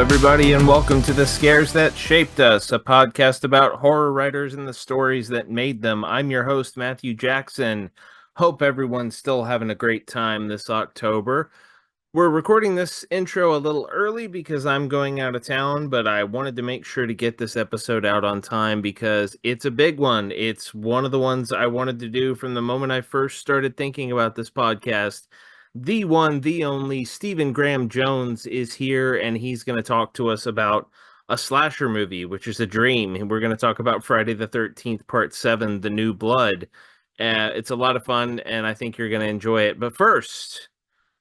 everybody, and welcome to The Scares That Shaped Us, a podcast about horror writers and the stories that made them. I'm your host, Matthew Jackson. Hope everyone's still having a great time this October. We're recording this intro a little early because I'm going out of town, but I wanted to make sure to get this episode out on time because it's a big one. It's one of the ones I wanted to do from the moment I first started thinking about this podcast. The one, the only, Stephen Graham Jones is here, and he's going to talk to us about a slasher movie, which is a dream. And we're going to talk about Friday the 13th, Part 7, The New Blood. It's a lot of fun, and I think you're going to enjoy it. But first,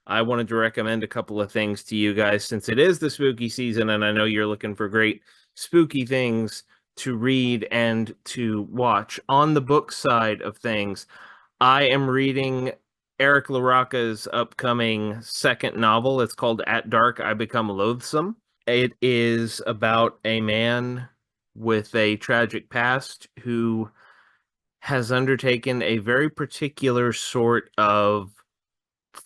I wanted to recommend a couple of things to you guys since it is the spooky season, and I know you're looking for great spooky things to read and to watch. On the book side of things, I am reading Eric LaRocca's upcoming second novel. It's called At Dark, I Become Loathsome. It is about a man with a tragic past who has undertaken a very particular sort of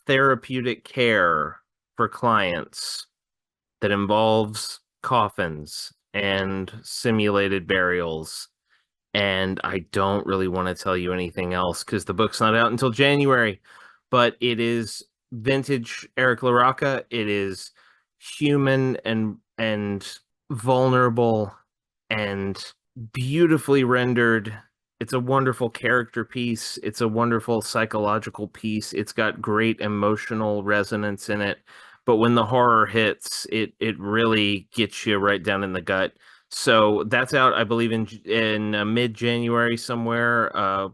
therapeutic care for clients that involves coffins and simulated burials. And I don't really want to tell you anything else because the book's not out until January. But it is vintage Eric LaRocca. It is human and vulnerable and beautifully rendered. It's a wonderful character piece. It's a wonderful psychological piece. It's got great emotional resonance in it. But when the horror hits, it really gets you right down in the gut. So that's out, I believe, in mid-January somewhere.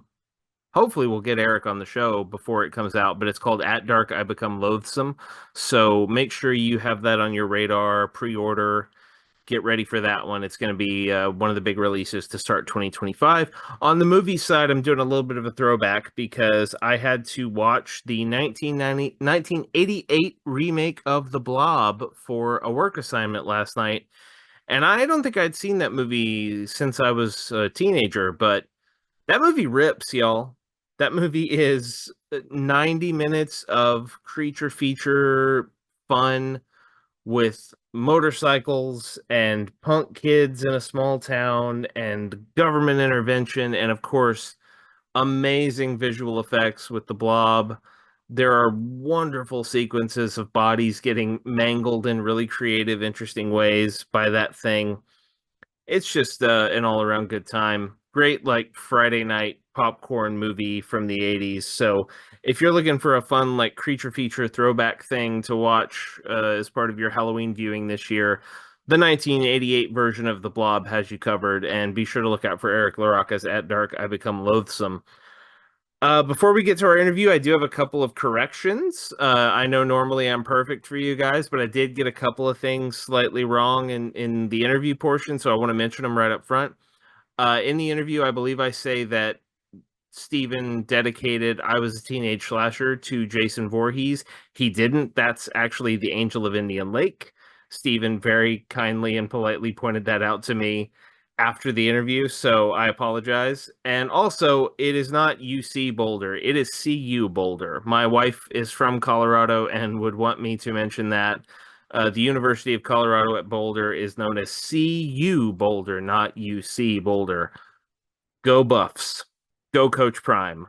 Hopefully we'll get Eric on the show before it comes out, but it's called At Dark, I Become Loathsome. So make sure you have that on your radar, pre-order, get ready for that one. It's going to be one of the big releases to start 2025. On the movie side, I'm doing a little bit of a throwback because I had to watch the 1988 remake of The Blob for a work assignment last night. And I don't think I'd seen that movie since I was a teenager, but that movie rips, y'all. That movie is 90 minutes of creature feature fun with motorcycles and punk kids in a small town and government intervention and, of course, amazing visual effects with the Blob. There are wonderful sequences of bodies getting mangled in really creative, interesting ways by that thing. It's just an all-around good time. Great, like, Friday night popcorn movie from the 80s. So if you're looking for a fun, like, creature feature throwback thing to watch as part of your Halloween viewing this year, the 1988 version of The Blob has you covered. And be sure to look out for Eric LaRocca's At Dark, I Become Loathsome. Before we get to our interview, I do have a couple of corrections. I know normally I'm perfect for you guys, but I did get a couple of things slightly wrong in the interview portion, so I want to mention them right up front. In the interview, I believe I say that Stephen dedicated I Was a Teenage Slasher to Jason Voorhees. He didn't. That's actually The Angel of Indian Lake. Stephen very kindly and politely pointed that out to me after the interview, so I apologize. And also, it is not UC Boulder. It is CU Boulder. My wife is from Colorado and would want me to mention that. The University of Colorado at Boulder is known as CU Boulder, not UC Boulder. Go Buffs. Go Coach Prime.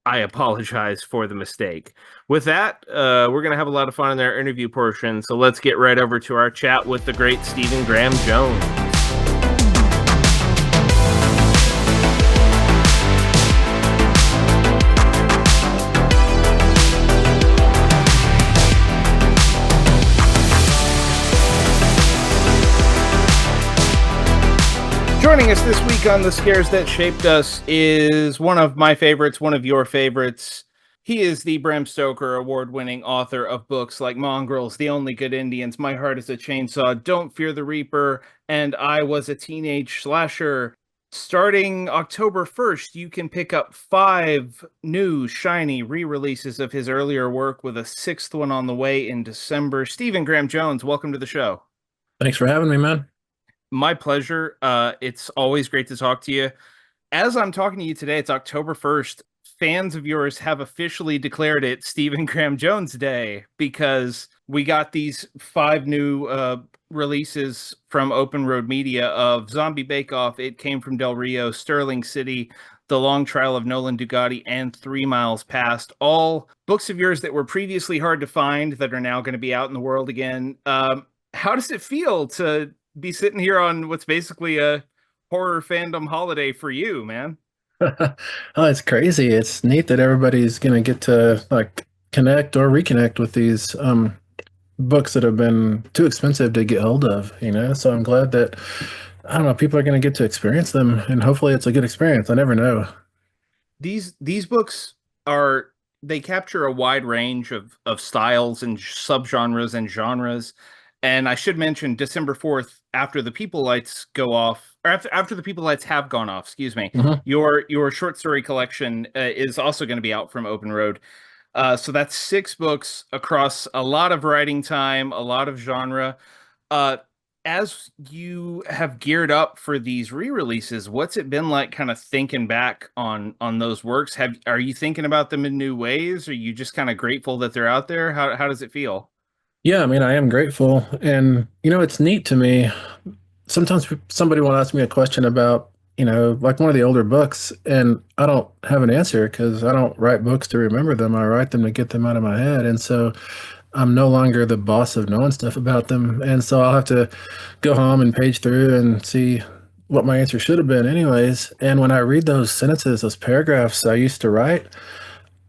I apologize for the mistake. With that, we're going to have a lot of fun in our interview portion, so let's get right over to our chat with the great Stephen Graham Jones. Joining us this week on The Scares That Shaped Us is one of my favorites, one of your favorites. He is the Bram Stoker award-winning author of books like Mongrels, The Only Good Indians, My Heart is a Chainsaw, Don't Fear the Reaper, and I Was a Teenage Slasher. Starting October 1st, you can pick up 5 new, shiny re-releases of his earlier work with a 6th one on the way in December. Stephen Graham Jones, welcome to the show. Thanks for having me, man. My pleasure. It's always great to talk to you. As I'm talking to you today, it's October 1st. Fans of yours have officially declared it Stephen Graham Jones Day because we got these five new releases from Open Road Media of Zombie Bake Off, It Came from Del Rio, Sterling City, The Long Trial of Nolan Dugatti, and 3 Miles Past. All books of yours that were previously hard to find that are now going to be out in the world again. How does it feel to be sitting here on what's basically a horror fandom holiday for you, man? Oh, it's crazy. It's neat that everybody's gonna get to like connect or reconnect with these books that have been too expensive to get hold of, you know? So I'm glad that I don't know, people are gonna get to experience them and hopefully it's a good experience. I never know. These books are they capture a wide range of styles and subgenres and genres. And I should mention December 4th, after the People Lights go off, or after the People Lights have gone off, excuse me, Hmm. your short story collection is also going to be out from Open Road. So that's 6 books across a lot of writing time, a lot of genre. Uh, as you have geared up for these re-releases, what's it been like kind of thinking back on those works? Are you thinking about them in new ways? Or are you just kind of grateful that they're out there? How does it feel? Yeah, I mean, I am grateful. And, you know, it's neat to me. Sometimes somebody will ask me a question about, like one of the older books, and I don't have an answer because I don't write books to remember them. I write them to get them out of my head. And so I'm no longer the boss of knowing stuff about them. And so I'll have to go home and page through and see what my answer should have been, anyways. And when I read those sentences, those paragraphs I used to write,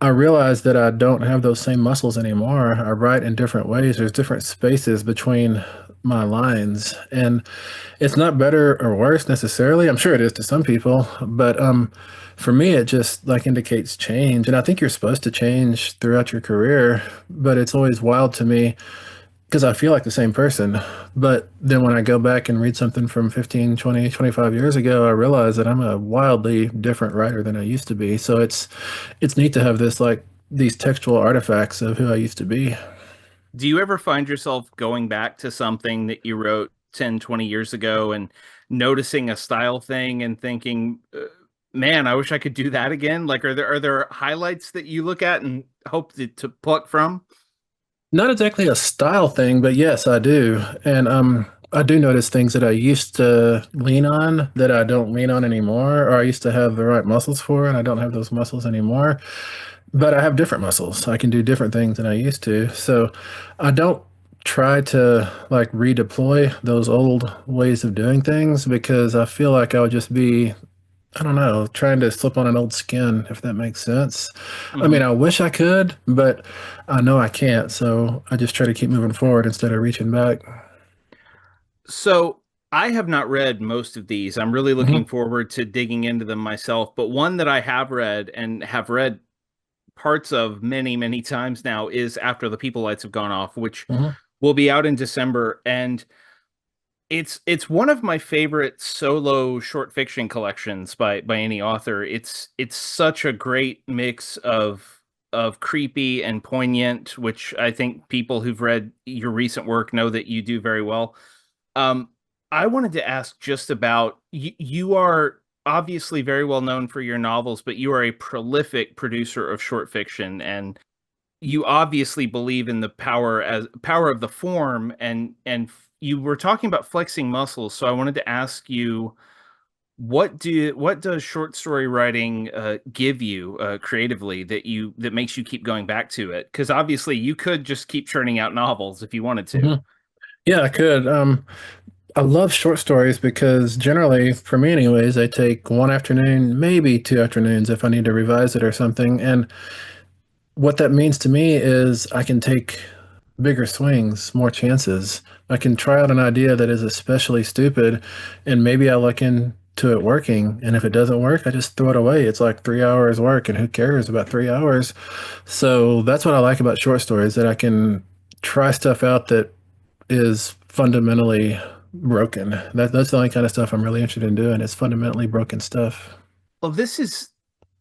I realize that I don't have those same muscles anymore. I write in different ways. There's different spaces between my lines, and it's not better or worse necessarily. I'm sure it is to some people, but for me, it just like indicates change. And I think you're supposed to change throughout your career, but it's always wild to me because I feel like the same person. But then when I go back and read something from 15, 20, 25 years ago, I realize that I'm a wildly different writer than I used to be. So it's neat to have this like these textual artifacts of who I used to be. Do you ever find yourself going back to something that you wrote 10, 20 years ago and noticing a style thing and thinking, man, I wish I could do that again? Like, are there highlights that you look at and hope to pluck from? Not exactly a style thing, but yes, I do. And I do notice things that I used to lean on that I don't lean on anymore, or I used to have the right muscles for, and I don't have those muscles anymore. But I have different muscles. I can do different things than I used to. So I don't try to like redeploy those old ways of doing things because I feel like I would just be, I don't know, trying to slip on an old skin, if that makes sense. I mean, Mhm. I wish I could, but I know I can't. So I just try to keep moving forward instead of reaching back. So I have not read most of these. I'm really looking Hmm. forward to digging into them myself. But one that I have read and have read parts of many, many times now is After the People Lights Have Gone Off, which Hmm. will be out in December. And it's one of my favorite solo short fiction collections by any author. It's such a great mix of creepy and poignant, which I think people who've read your recent work know that you do very well. Um, I wanted to ask just about you are obviously very well known for your novels, but you are a prolific producer of short fiction, and you obviously believe in the power of the form, and you were talking about flexing muscles. So I wanted to ask you, what does short story writing give you creatively that makes you keep going back to it? Because obviously you could just keep churning out novels if you wanted Hmm. to. Yeah, I could. I love short stories because generally, for me anyways, they take one afternoon, maybe 2 afternoons if I need to revise it or something. And what that means to me is I can take bigger swings, more chances. I can try out an idea that is especially stupid, and maybe I look into it working. And if it doesn't work, I just throw it away. It's like 3 hours work, and who cares about 3 hours? So that's what I like about short stories, that I can try stuff out that is fundamentally broken. That's the only kind of stuff I'm really interested in doing. It's fundamentally broken stuff. Well, this is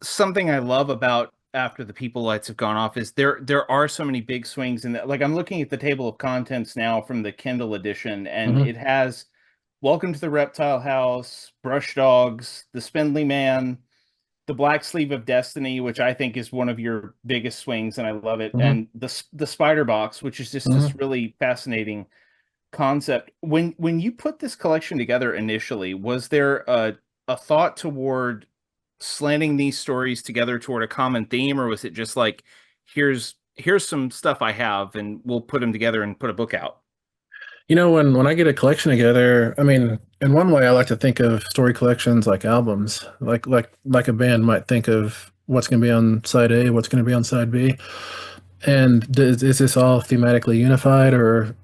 something I love about After the People Lights Have Gone Off is there are so many big swings in that. Like I'm looking at the table of contents now from the Kindle edition, and Hmm. it has Welcome to the Reptile House, Brush Dogs, The Spindly Man, the Black Sleeve of Destiny, which I think is one of your biggest swings, and I love it, Hmm. and the Spider Box, which is just this Hmm. really fascinating concept. When you put this collection together initially, was there a thought toward slanting these stories together toward a common theme, or was it just like, here's some stuff I have, and we'll put them together and put a book out? When I get a collection together, I mean, in one way, I like to think of story collections like albums, like a band might think of what's going to be on side A, what's going to be on side B, and is this all thematically unified, or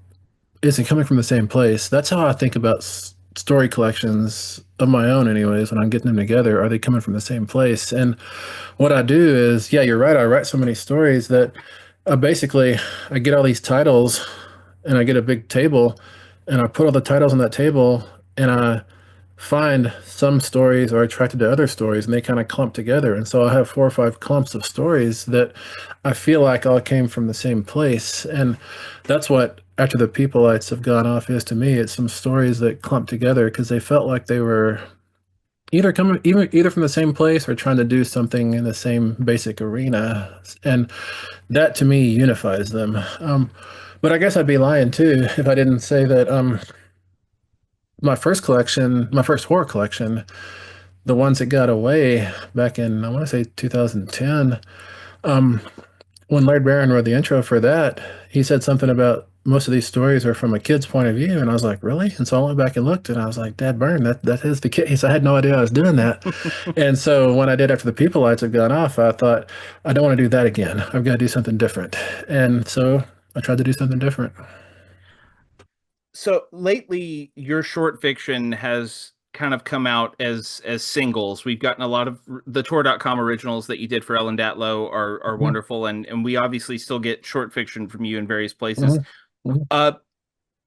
is it coming from the same place? That's how I think about story collections of my own, anyways. When I'm getting them together, are they coming from the same place? And what I do is, yeah, you're right. I write so many stories that basically I get all these titles and I get a big table and I put all the titles on that table and I find some stories are attracted to other stories and they kind of clump together. And so I have 4 or 5 clumps of stories that I feel like all came from the same place. And that's what After the People Lights Have Gone Off is to me. It's some stories that clump together because they felt like they were either from the same place or trying to do something in the same basic arena. And that to me unifies them. But I guess I'd be lying too if I didn't say that my first horror collection, the ones that got away back in, I want to say 2010, um, when Laird Barron wrote the intro for that, he said something about most of these stories are from a kid's point of view. And I was like, really? And so I went back and looked and I was like, Dad Byrne, that is the kid. He said, I had no idea I was doing that. And so when I did After the People Lights Have Gone Off, I thought, I don't want to do that again. I've got to do something different. And so I tried to do something different. So lately, your short fiction has kind of come out as singles. We've gotten a lot of the Tor.com originals that you did for Ellen Datlow are Mhm. wonderful, and we obviously still get short fiction from you in various places. Mhm. Mhm. Uh,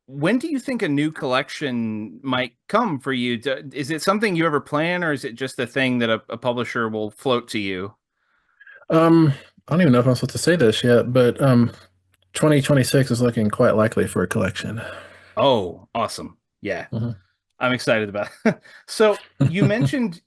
when do you think a new collection might come for you? Is it something you ever plan, or is it just a thing that a publisher will float to you? Um, I don't even know if I'm supposed to say this yet, but 2026 is looking quite likely for a collection. Oh, awesome. Yeah, Mhm. I'm excited about it. So you mentioned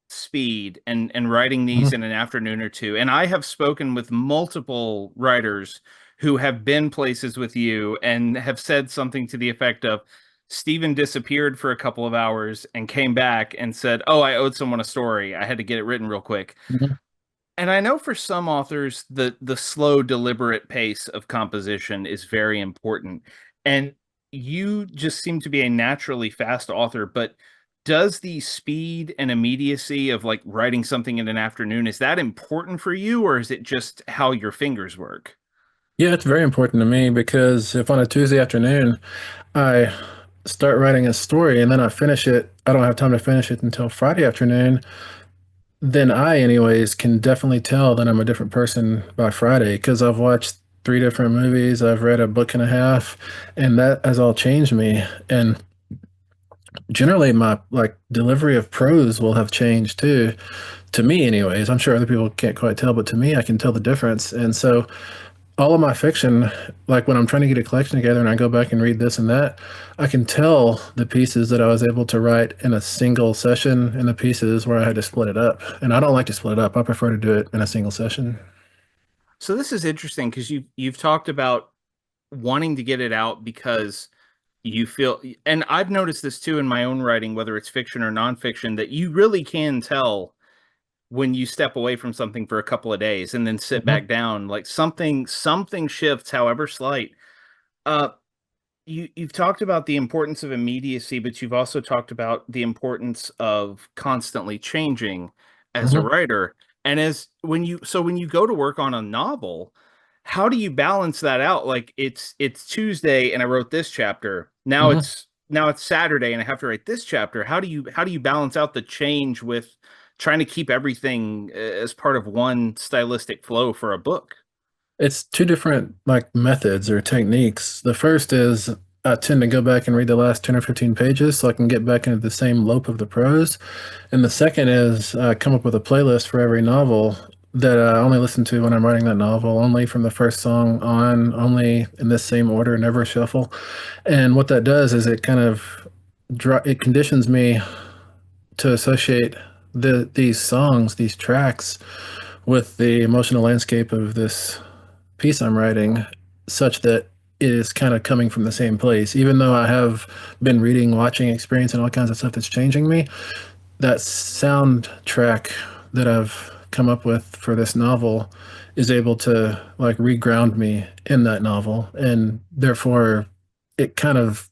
speed and writing these Mhm. in an afternoon or two. And I have spoken with multiple writers who have been places with you and have said something to the effect of, Stephen disappeared for a couple of hours and came back and said, "Oh, I owed someone a story. I had to get it written real quick." Mhm. And I know for some authors, the slow, deliberate pace of composition is very important. And you just seem to be a naturally fast author, but does the speed and immediacy of like writing something in an afternoon, is that important for you, or is it just how your fingers work? Yeah, it's very important to me because if on a Tuesday afternoon I start writing a story and then I finish it, I don't have time to finish it until Friday afternoon, then I, anyways, can definitely tell that I'm a different person by Friday because I've watched 3 different movies, I've read a book and a half, and that has all changed me. And generally, my like delivery of prose will have changed too. To me, anyways. I'm sure other people can't quite tell, but to me, I can tell the difference. And so all of my fiction, like when I'm trying to get a collection together and I go back and read this and that, I can tell the pieces that I was able to write in a single session and the pieces where I had to split it up. And I don't like to split it up. I prefer to do it in a single session. So this is interesting because you've talked about wanting to get it out because you feel, and I've noticed this too in my own writing, whether it's fiction or nonfiction, that you really can tell when you step away from something for a couple of days and then sit Mhm. back down, like something shifts, however slight. uh you've talked about the importance of immediacy, but you've also talked about the importance of constantly changing as a Mhm. writer. And as when you go to work on a novel, how do you balance that out? Like it's Tuesday and I wrote this chapter. Mhm. Now it's Saturday and I have to write this chapter. How do you balance out the change with trying to keep everything as part of one stylistic flow for a book? It's 2 different like methods or techniques. The first is I tend to go back and read the last 10 or 15 pages so I can get back into the same lope of the prose. And the second is come up with a playlist for every novel that I only listen to when I'm writing that novel, only from the first song on, only in this same order, never shuffle. And what that does is it kind of it conditions me to associate these songs, these tracks, with the emotional landscape of this piece I'm writing, such that it is kind of coming from the same place. Even though I have been reading, watching, experience, and all kinds of stuff that's changing me, that soundtrack that I've come up with for this novel is able to like reground me in that novel, and therefore it kind of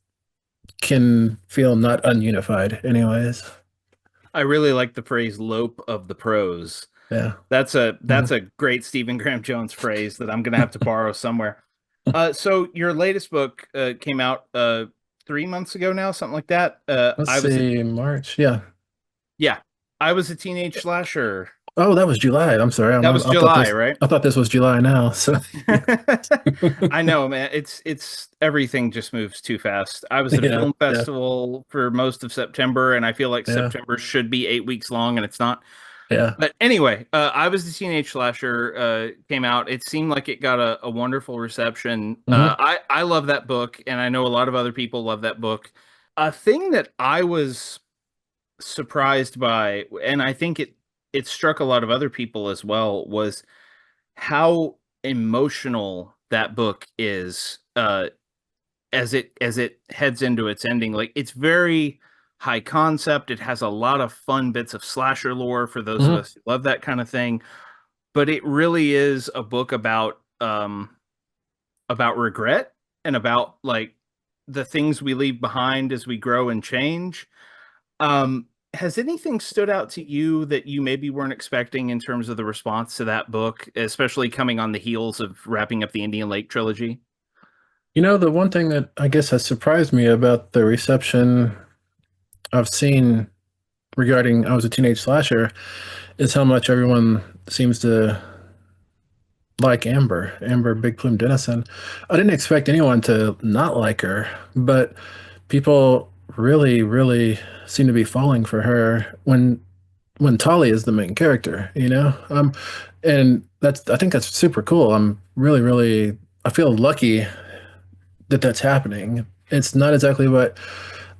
can feel not ununified anyways. I really like the phrase "lope of the prose." Yeah. That's Mhm. a great Stephen Graham Jones phrase that I'm gonna have to borrow somewhere. So your latest book came out 3 months ago now, something like that. Let's see, March. Yeah. Yeah, I was a teenage slasher. Oh, that was July. I'm sorry. That was I thought July, right? this was July now. So I know, man. It's everything just moves too fast. I was at a yeah, film yeah, festival for most of September, and I feel like yeah, September should be 8 weeks long, and it's not. yeah. But anyway, I was the teenage slasher. Came out. It seemed like it got a wonderful reception. Hmm. I love that book, and I know a lot of other people love that book. A thing that I was surprised by, and I think it struck a lot of other people as well, was how emotional that book is. As it heads into its ending, like it's very high concept. It has a lot of fun bits of slasher lore for those of Hmm. us who love that kind of thing, but it really is a book about regret and about like the things we leave behind as we grow and change. Has anything stood out to you that you maybe weren't expecting in terms of the response to that book, especially coming on the heels of wrapping up the Indian Lake trilogy? You know, the one thing that I guess has surprised me about the reception I've seen regarding I was a teenage slasher is how much everyone seems to like Amber Big Plume Dennison. I didn't expect anyone to not like her, but people really, really seem to be falling for her when Tali is the main character, you know? And I think that's super cool. I'm really, really, I feel lucky that that's happening. It's not exactly what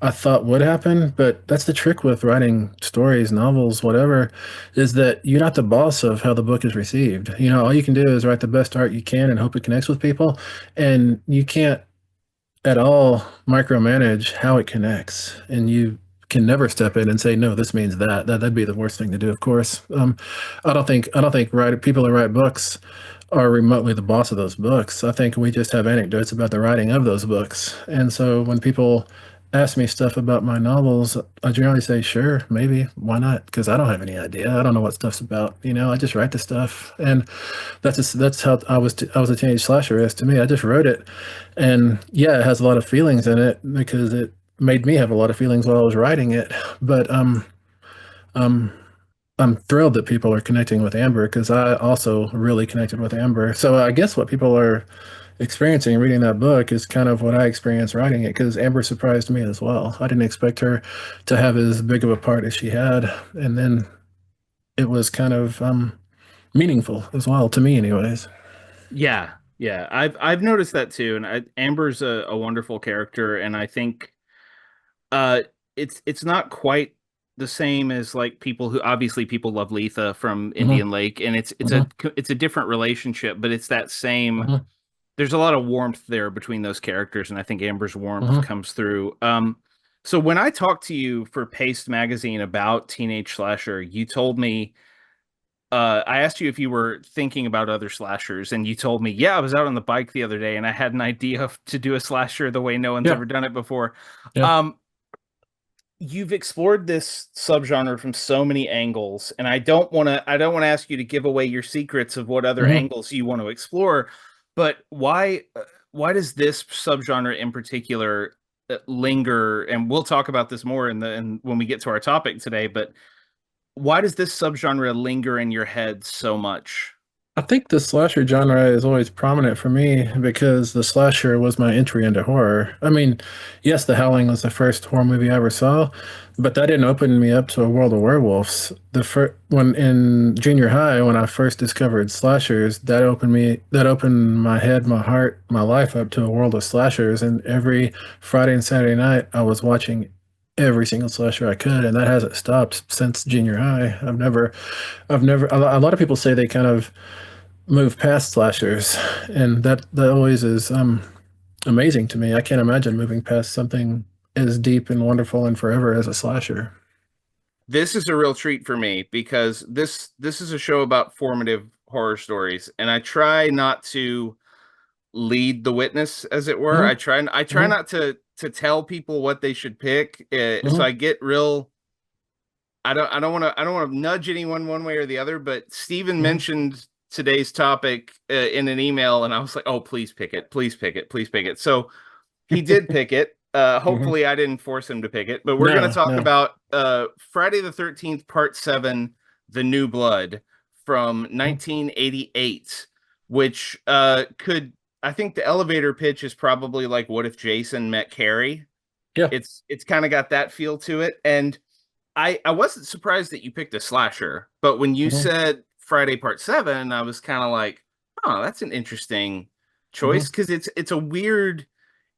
I thought would happen, but that's the trick with writing stories, novels, whatever, is that you're not the boss of how the book is received. You know, all you can do is write the best art you can and hope it connects with people. And you can't at all micromanage how it connects. And you can never step in and say, no, this means that. That'd be the worst thing to do, of course. I don't think people who write books are remotely the boss of those books. I think we just have anecdotes about the writing of those books. And so when people ask me stuff about my novels, I generally say, sure, maybe, why not? Because I don't have any idea. I don't know what stuff's about. You know, I just write the stuff, and that's how I was a teenage slasher is to me. I just wrote it, and yeah, it has a lot of feelings in it because it made me have a lot of feelings while I was writing it. But um, I'm thrilled that people are connecting with Amber because I also really connected with Amber. So I guess what people are experiencing reading that book is kind of what I experienced writing it because Amber surprised me as well. I didn't expect her to have as big of a part as she had, and then it was kind of meaningful as well to me, anyways. Yeah, yeah, I've noticed that too, and Amber's a wonderful character, and I think uh, it's not quite the same as like people who obviously people love Letha from Hmm. Indian Lake, and Hmm. it's a different relationship, but it's that same. Hmm. There's a lot of warmth there between those characters, and I think Amber's warmth Hmm. comes through. So when I talked to you for Paste Magazine about Teenage Slasher, you told me I asked you if you were thinking about other slashers, and you told me, yeah, I was out on the bike the other day, and I had an idea to do a slasher the way no one's Yeah, ever done it before. yeah. Um, you've explored this subgenre from so many angles, and I don't want to ask you to give away your secrets of what other Hmm. angles you want to explore, but why does this subgenre in particular linger? And we'll talk about this more when we get to our topic today, but why does this subgenre linger in your head so much? I think the slasher genre is always prominent for me because the slasher was my entry into horror. I mean, yes, The Howling was the first horror movie I ever saw, but that didn't open me up to a world of werewolves. The first when in junior high, when I first discovered slashers, that opened my head, my heart, my life up to a world of slashers. And every Friday and Saturday night, I was watching every single slasher I could, and that hasn't stopped since junior high. I've never. A lot of people say they kind of move past slashers, and that always is amazing to me. I can't imagine moving past something as deep and wonderful and forever as a slasher. This is a real treat for me because this is a show about formative horror stories, and I try not to lead the witness, as it were. Hmm. I try Hmm. not to tell people what they should pick. So Hmm. I get real. I don't want to nudge anyone one way or the other. But Steven Hmm. mentioned today's topic in an email, and I was like, oh, please pick it, please pick it, please pick it. So he did pick it. Hmm. Hopefully, I didn't force him to pick it. But we're going to No, talk no. about Friday the 13th, Part 7, The New Blood from Mhm. 1988, which I think the elevator pitch is probably like, what if Jason met Carrie? Yeah. It's kind of got that feel to it. And I wasn't surprised that you picked a slasher, but when you Hmm. said Friday Part 7, I was kind of like, oh, that's an interesting choice Hmm. because it's a weird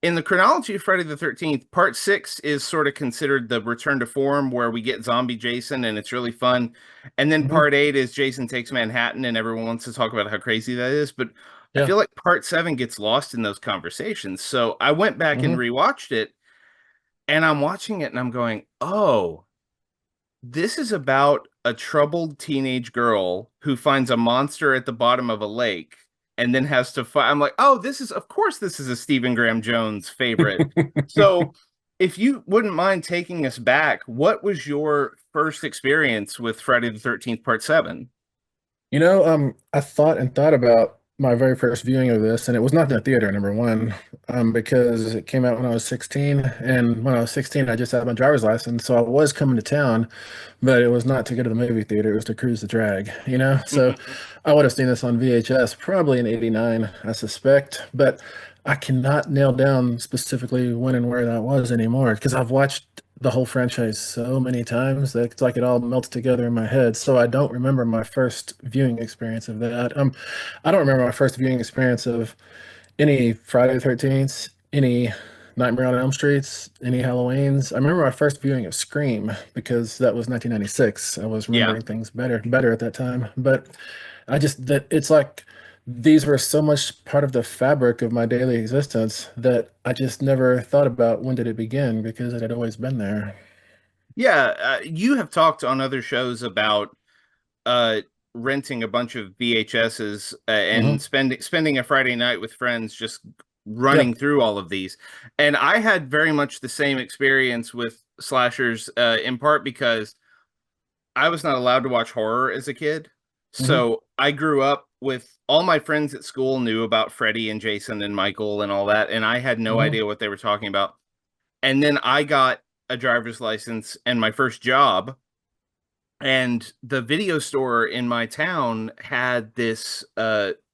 in the chronology of Friday the 13th, part 6 is sort of considered the return to form where we get zombie Jason and it's really fun. And then Hmm. part 8 is Jason Takes Manhattan and everyone wants to talk about how crazy that is. But I Yeah. feel like part 7 gets lost in those conversations. So I went back and Hmm. rewatched it and I'm watching it and I'm going, oh, this is about a troubled teenage girl who finds a monster at the bottom of a lake and then has to fight. I'm like, oh, of course, this is a Stephen Graham Jones favorite. So, if you wouldn't mind taking us back, what was your first experience with Friday the 13th, Part 7? I thought and thought about my very first viewing of this, and it was not in the theater, number one, because it came out when I was 16, and when I was 16, I just had my driver's license, so I was coming to town, but it was not to go to the movie theater, it was to cruise the drag. So I would have seen this on VHS probably in '89, I suspect, but I cannot nail down specifically when and where that was anymore because I've watched the whole franchise so many times that it's like it all melts together in my head. So I don't remember my first viewing experience of that. I don't remember my first viewing experience of any Friday the 13th, any Nightmare on Elm Streets, any Halloweens. I remember my first viewing of Scream because that was 1996. I was Yeah. remembering things better at that time. But I just that it's like these were so much part of the fabric of my daily existence that I just never thought about when did it begin because it had always been there. Yeah. You have talked on other shows about uh renting a bunch of VHSs and Hmm. spending a Friday night with friends just Yeah, running through all of these. And I had very much the same experience with slashers in part because I was not allowed to watch horror as a kid. hmm, So I grew up with all my friends at school knew about Freddy and Jason and Michael and all that and I had no hmm, idea what they were talking about. And then I got a driver's license and my first job and the video store in my town had this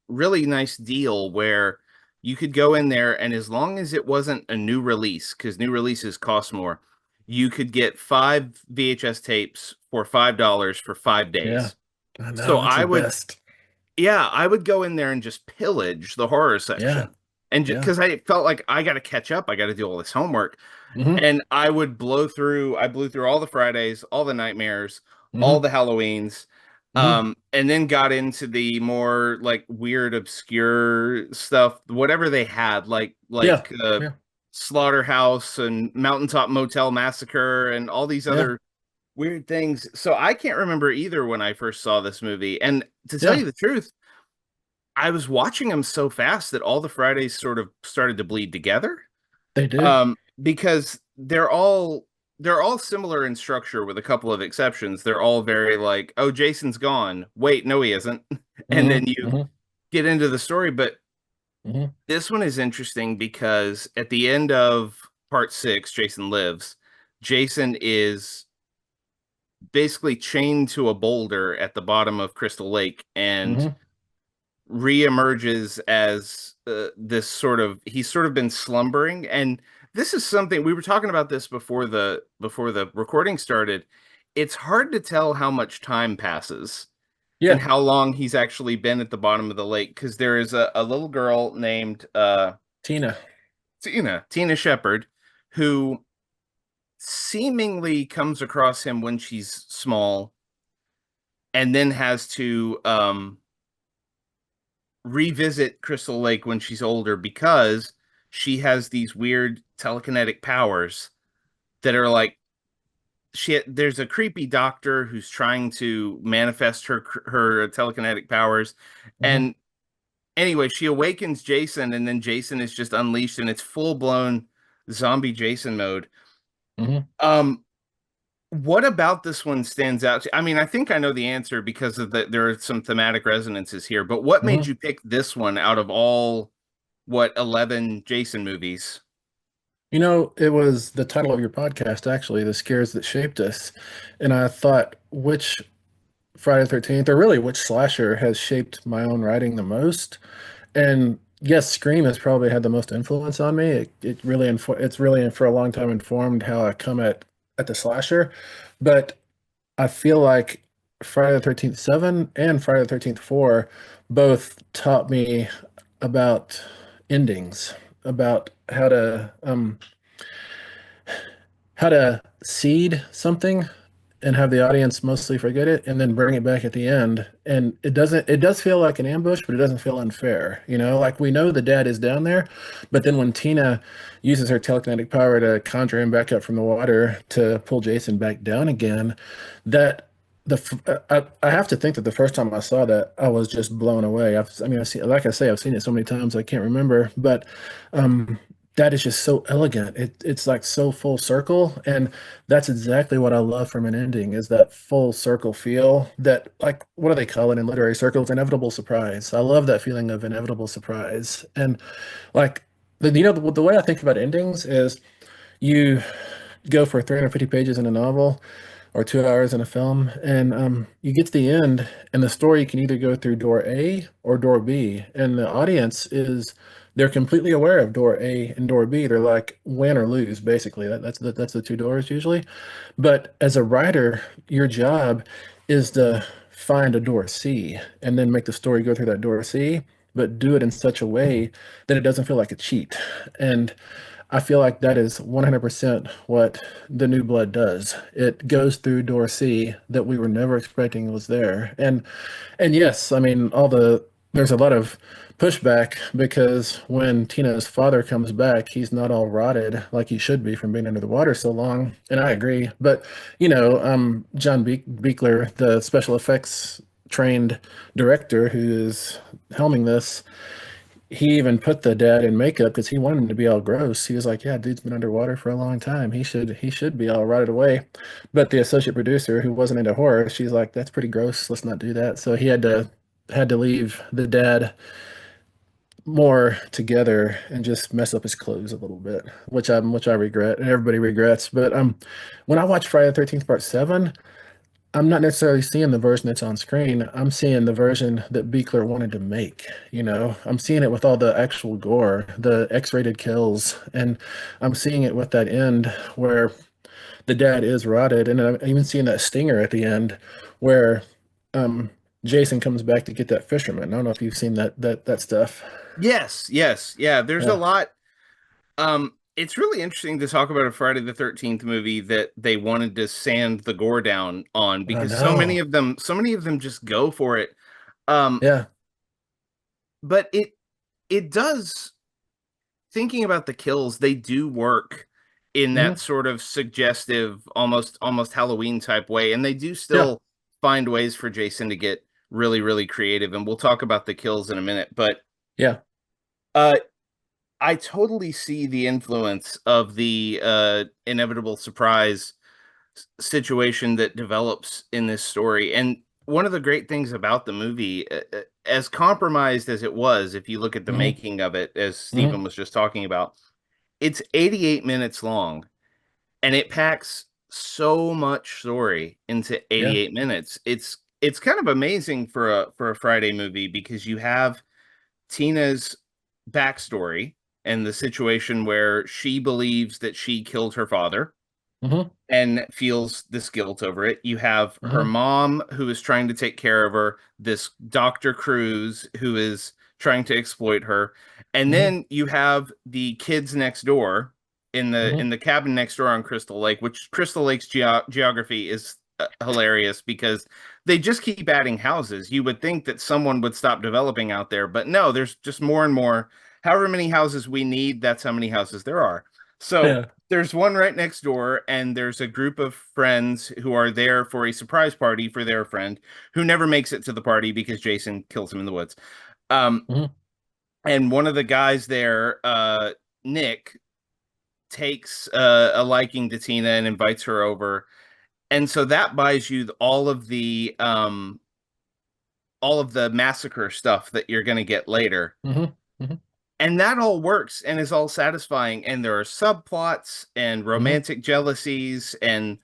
really nice deal where you could go in there and as long as it wasn't a new release, because new releases cost more, you could get 5 VHS tapes for $5 for five yeah. days. I So know, it's the best. I would go in there and just pillage the horror Yeah, section. And yeah. because I felt like I got to catch up, I got to do all this homework. Hmm. And I blew through all the Fridays, all the Nightmares, all Hmm. the Halloweens, Hmm. and then got into the more like weird, obscure stuff, whatever they had, Yeah, yeah, Slaughterhouse and Mountaintop Motel Massacre and all these yeah, other weird things. So I can't remember either when I first saw this movie. And to tell yeah. you the truth, I was watching them so fast that all the Fridays sort of started to bleed together. They do. Because they're all similar in structure with a couple of exceptions. They're all very like, oh, Jason's gone. Wait, no, he isn't. And Hmm. then you Hmm. get into the story. But Hmm. this one is interesting because at the end of part 6, Jason Lives, Jason is basically chained to a boulder at the bottom of Crystal Lake and Hmm. reemerges as this sort of he's sort of been slumbering. And this is something we were talking about this before the recording started. It's hard to tell how much time passes and Yeah, how long he's actually been at the bottom of the lake because there is a little girl named Tina. Tina Shepherd who seemingly comes across him when she's small and then has to revisit Crystal Lake when she's older because she has these weird telekinetic powers that are like there's a creepy doctor who's trying to manifest her telekinetic powers. Hmm. And anyway, she awakens Jason, and then Jason is just unleashed and it's full-blown zombie Jason mode. Hmm. um what about this one stands out I mean, I think I know the answer because of there are some thematic resonances here, but what made Hmm. you pick this one out of all, what, 11 Jason movies? It was the title of your podcast, actually, The Scares That Shaped Us. And I thought, which Friday the 13th, or really which slasher has shaped my own writing the most? And yes, Scream has probably had the most influence on me. It really, it's really for a long time informed how I come at the slasher. But I feel like Friday the 13th 7 and Friday the 13th 4 both taught me about endings, about how to seed something and have the audience mostly forget it and then bring it back at the end. And it does feel like an ambush, but it doesn't feel unfair. Like we know the dad is down there, but then when Tina uses her telekinetic power to conjure him back up from the water to pull Jason back down again, that I have to think that the first time I saw that, I was just blown away. I mean, like I say, I've seen it so many times I can't remember, but um, that is just so elegant. It's like so full circle, and that's exactly what I love from an ending is that full circle feel that, like, what do they call it in literary circles? Inevitable surprise. I love that feeling of inevitable surprise. And like the way I think about endings is you go for 350 pages in a novel or 2 hours in a film, and you get to the end, and the story can either go through door A or door B, and the audience is they're completely aware of door A and door B. They're like win or lose, basically. That's the two doors usually. But as a writer, your job is to find a door C and then make the story go through that door C, but do it in such a way that it doesn't feel like a cheat. And I feel like that is 100% what the new blood does. It goes through door C that we were never expecting was there. And yes, I mean there's a lot of pushback because when Tina's father comes back, he's not all rotted like he should be from being under the water so long. And I agree. But John Beekler, the special effects trained director who is helming this, he even put the dad in makeup because he wanted him to be all gross. He was like, "Yeah, dude's been underwater for a long time. He should be all rotted away." But the associate producer, who wasn't into horror, she's like, "That's pretty gross. Let's not do that." So he had to leave the dad more together and just mess up his clothes a little bit, which I regret and everybody regrets. But when I watch Friday the 13th Part 7, I'm not necessarily seeing the version that's on screen. I'm seeing the version that Beekler wanted to make. I'm seeing it with all the actual gore, the X-rated kills, and I'm seeing it with that end where the dad is rotted, and I'm even seeing that stinger at the end where um, Jason comes back to get that fisherman. I don't know if you've seen that stuff. Yes, yes, yeah, there's a Yeah, lot. It's really interesting to talk about a Friday the 13th movie that they wanted to sand the gore down on I because know. so many of them just go for it. Um, Yeah. but it does, thinking about the kills, they do work in that Hmm. sort of suggestive, almost Halloween type way, and they do Yeah. still find ways for Jason to get really, really creative. And we'll talk about the kills in a minute, but Yeah. uh, I totally see the influence of the inevitable surprise situation that develops in this story. And one of the great things about the movie, as compromised as it was, if you look at the Hmm. making of it, as Hmm. Stephen was just talking about, it's 88 minutes long and it packs so much story into Yeah. 88 minutes. It's kind of amazing for a Friday movie because you have Tina's backstory and the situation where she believes that she killed her father Hmm. and feels this guilt over it. You have her Hmm. mom who is trying to take care of her, this Dr. Cruz who is trying to exploit her, and Hmm. then you have the kids next door Hmm. in the cabin next door on Crystal Lake, which Crystal Lake's geography is hilarious because they just keep adding houses. You would think that someone would stop developing out there, but no, there's just more and more. However many houses we need, that's how many houses there are. So Yeah. there's one right next door, and there's a group of friends who are there for a surprise party for their friend who never makes it to the party because Jason kills him in the woods. Um, Hmm. and one of the guys there, Nick, takes a liking to Tina and invites her over, and so that buys you all of the massacre stuff that you're going to get later. Hmm. Hmm. And that all works and is all satisfying. And there are subplots and Hmm. romantic jealousies and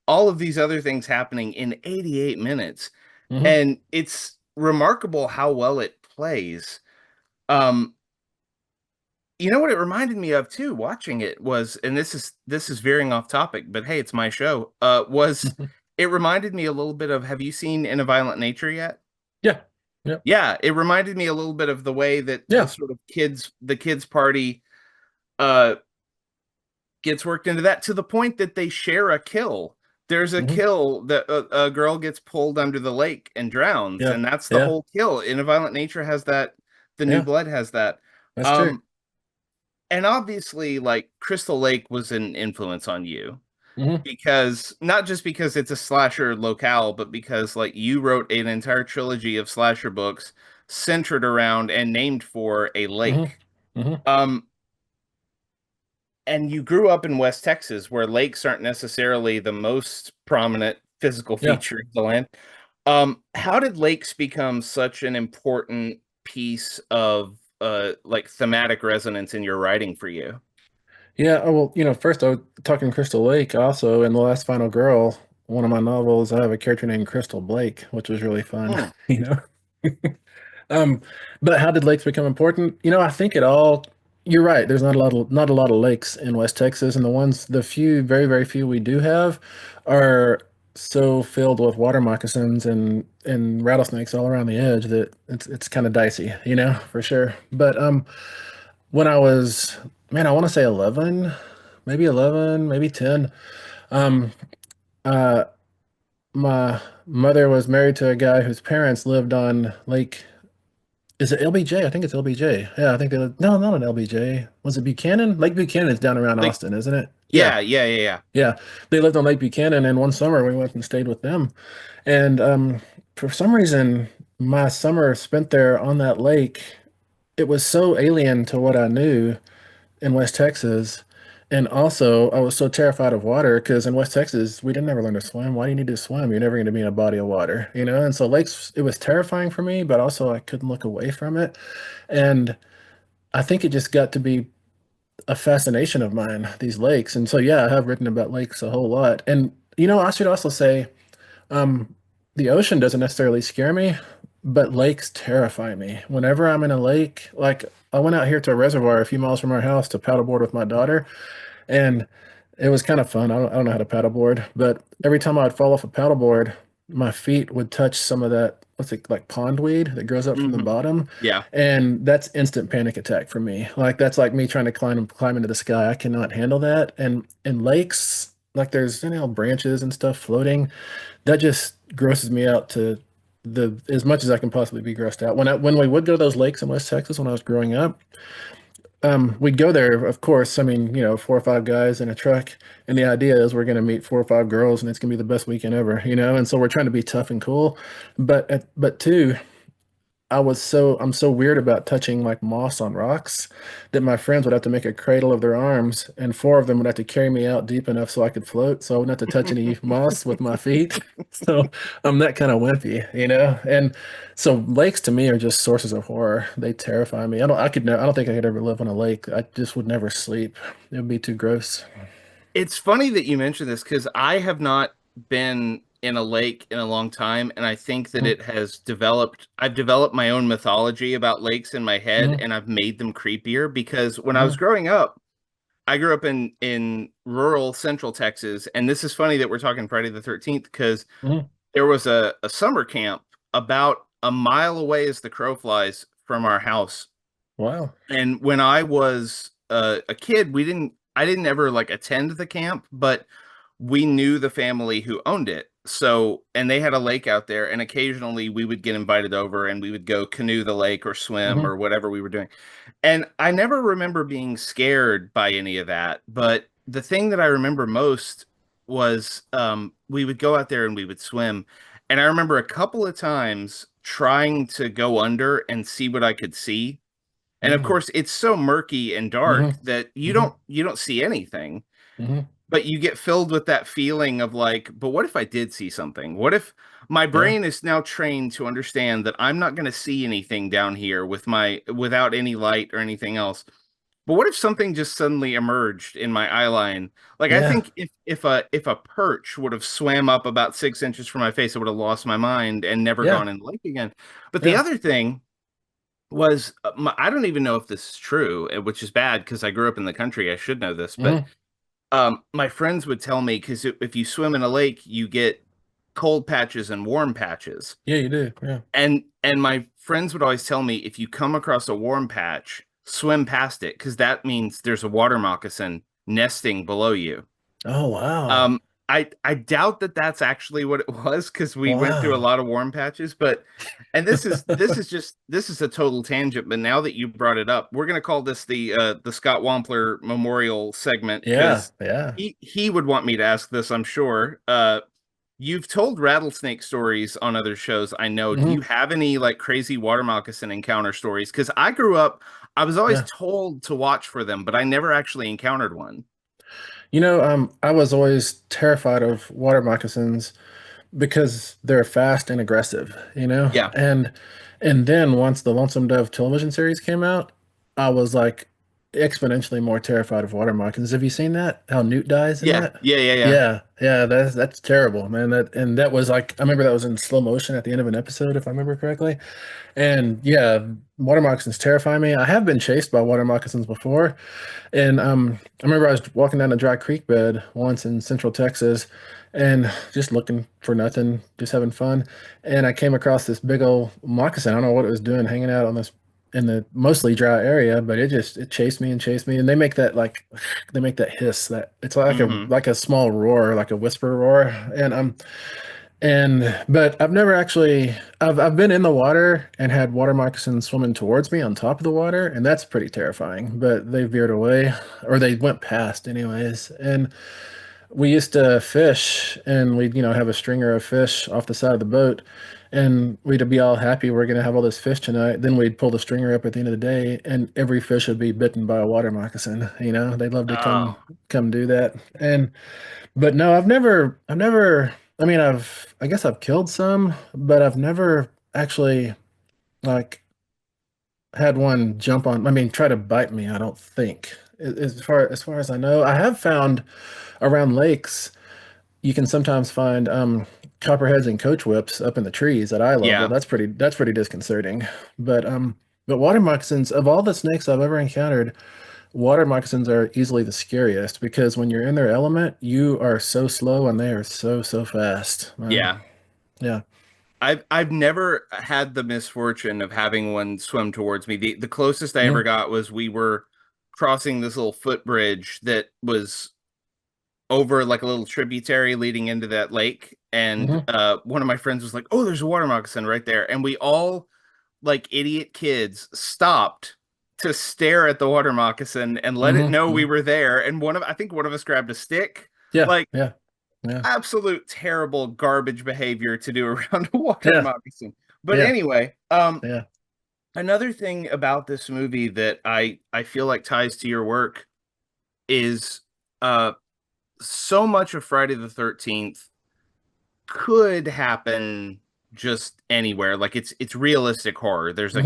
all of these other things happening in 88 minutes. Hmm. And it's remarkable how well it plays. Um, you know what it reminded me of too, watching it was, and this is veering off topic, but hey, it's my show. Was it reminded me a little bit of, have you seen In a Violent Nature yet? Yeah. Yeah. Yeah, it reminded me a little bit of the way that the Yeah. sort of kids party uh gets worked into that to the point that they share a kill. There's a Hmm. kill that a girl gets pulled under the lake and drowns, Yeah. and that's the Yeah. whole kill. In a Violent Nature has that. The New Yeah. Blood has that. That's true. Um, and obviously, like Crystal Lake was an influence on you Hmm. because not just because it's a slasher locale, but because like you wrote an entire trilogy of slasher books centered around and named for a Hmm. lake. Hmm. Um, and you grew up in West Texas, where lakes aren't necessarily the most prominent physical Yeah. feature of the land. How did lakes become such an important piece of like thematic resonance in your writing for you? Yeah. Oh, well, first I was talking Crystal Lake. Also, in The Last Final Girl, one of my novels, I have a character named Crystal Blake, which was really fun. Hmm. You know. Um, but how did lakes become important? I think it all. You're right. There's not a lot of lakes in West Texas, and the few, very, very few we do have, are so filled with water moccasins and rattlesnakes all around the edge that it's kind of dicey, for sure. But when I was, man, I want to say 11, maybe 10. Um, uh, my mother was married to a guy whose parents lived on Lake. Is it LBJ? I think it's LBJ. Yeah, I think they live. No, not an LBJ. Was it Buchanan? Lake Buchanan is down around Like, Austin, isn't it? Yeah, yeah. yeah. They lived on Lake Buchanan, and one summer we went and stayed with them. And for some reason, my summer spent there on that lake, it was so alien to what I knew in West Texas. And also, I was so terrified of water because in West Texas, we didn't ever learn to swim. Why do you need to swim? You're never going to be in a body of water, you know? And so lakes, it was terrifying for me, but also I couldn't look away from it. And I think it just got to be a fascination of mine, these lakes. And so, yeah, I have written about lakes a whole lot. And, I should also say, um, the ocean doesn't necessarily scare me, but lakes terrify me. Whenever I'm in a lake, like I went out here to a reservoir a few miles from our house to paddleboard with my daughter, and it was kind of fun. I don't know how to paddleboard, but every time I'd fall off a paddleboard, my feet would touch some of that, what's it, like pondweed that grows up from the Hmm. bottom. Yeah. And that's instant panic attack for me. Like that's like me trying to climb into the sky. I cannot handle that. And in lakes, like there's, branches and stuff floating. That just grosses me out to the as much as I can possibly be grossed out. When we would go to those lakes in West Texas when I was growing up, we'd go there, of course. I mean, 4 or 5 guys in a truck, and the idea is we're going to meet 4 or 5 girls, and it's going to be the best weekend ever. And so we're trying to be tough and cool, but two, I'm so weird about touching like moss on rocks that my friends would have to make a cradle of their arms, and four of them would have to carry me out deep enough so I could float, so I wouldn't have to touch any moss with my feet. So I'm that kind of wimpy. And so lakes to me are just sources of horror. They terrify me. I don't think I could ever live on a lake. I just would never sleep. It would be too gross. It's funny that you mentioned this because I have not been in a lake in a long time, and I think that Mm-hmm. it has developed. I've developed my own mythology about lakes in my head, Mm-hmm. and I've made them creepier because when I was Mm-hmm. growing up, I grew up in rural central Texas, and this is funny that we're talking Friday the 13th because Mm-hmm. there was a summer camp about a mile away as the crow flies from our house. Wow. And when I was a kid, we didn't. I didn't ever like attend the camp, but we knew the family who owned it. So, and they had a lake out there, and occasionally we would get invited over and we would go canoe the lake or swim Hmm. or whatever we were doing. And I never remember being scared by any of that, but the thing that I remember most was we would go out there and we would swim. And I remember a couple of times trying to go under and see what I could see. And of Hmm. course, it's so murky and Hmm. dark that Hmm. you don't see anything, Hmm. but you get filled with that feeling of like, but what if I did see something? What if my Yeah. brain is now trained to understand that I'm not going to see anything down here without any light or anything else? But what if something just suddenly emerged in my eye line? Like I Yeah. think if a perch would have swam up about 6 inches from my face, I would have lost my mind and never Yeah. gone in the lake again. But the Yeah. other thing was I don't even know if this is true, which is bad because I grew up in the country. I should know this, but Hmm. my friends would tell me because if you swim in a lake, you get cold patches and warm patches. Yeah, you do. Yeah. And my friends would always tell me if you come across a warm patch, swim past it because that means there's a water moccasin nesting below you. Oh, wow. Um, I doubt that that's actually what it was because we went through a Wow. lot of warm patches, but and this is a total tangent, but now that you brought it up, we're gonna call this the Scott Wampler Memorial segment Yeah. because Yeah. he would want me to ask this, I'm sure. You've told rattlesnake stories on other shows, I know. Do you Hmm. have any like crazy water moccasin encounter stories? Because I grew up, I was always Yeah. told to watch for them, but I never actually encountered one. I was always terrified of water moccasins because they're fast and aggressive, Yeah. and then once the Lonesome Dove television series came out, I was like exponentially more terrified of water moccasins. Have you seen that? How Newt dies in Yeah, that? yeah, yeah, yeah. Yeah, yeah, that's terrible, man. That was like I remember that was in slow motion at the end of an episode, if I remember correctly. And yeah, water moccasins terrify me. I have been chased by water moccasins before, and I remember I was walking down a dry creek bed once in Central Texas and just looking for nothing, just having fun. And I came across this big old moccasin. I don't know what it was doing, hanging out on this in the mostly dry area, but it chased me and chased me. And they make that like they make that hiss that it's Hmm. like a small roar, like a whisper roar. And but I've never actually I've been in the water and had water moccasins swimming towards me on top of the water, and that's pretty terrifying. But they veered away, or they went past anyways. And we used to fish, and we'd have a stringer of fish off the side of the boat, and we'd be all happy we're gonna have all this fish tonight. Then we'd pull the stringer up at the end of the day, and every fish would be bitten by a water moccasin. They'd love to Oh, come do that. And but no, I've never, I mean, I guess I've killed some, but I've never actually like had one jump on, I mean, try to bite me, I don't think. As far as I know, I have found around lakes, you can sometimes find copperheads and coach whips up in the trees at eye level. yeah, That's pretty disconcerting. But water moccasins, of all the snakes I've ever encountered, water moccasins are easily the scariest because when you're in their element, you are so slow and they are so fast, man. yeah. Yeah. I've never had the misfortune of having one swim towards me. The closest I ever Hmm. got was we were crossing this little footbridge that was over like a little tributary leading into that lake. And Hmm. one of my friends was like, "Oh, there's a water moccasin right there." And we all, like idiot kids, stopped to stare at the water moccasin and let it Hmm. know we Hmm. were there. And I think one of us grabbed a stick. Yeah. Like Yeah. Yeah. absolute terrible garbage behavior to do around a water Yeah. moccasin. But Yeah. anyway, Yeah. another thing about this movie that I feel like ties to your work is uh so much of Friday the 13th could happen just anywhere. Like it's realistic horror. There's Hmm.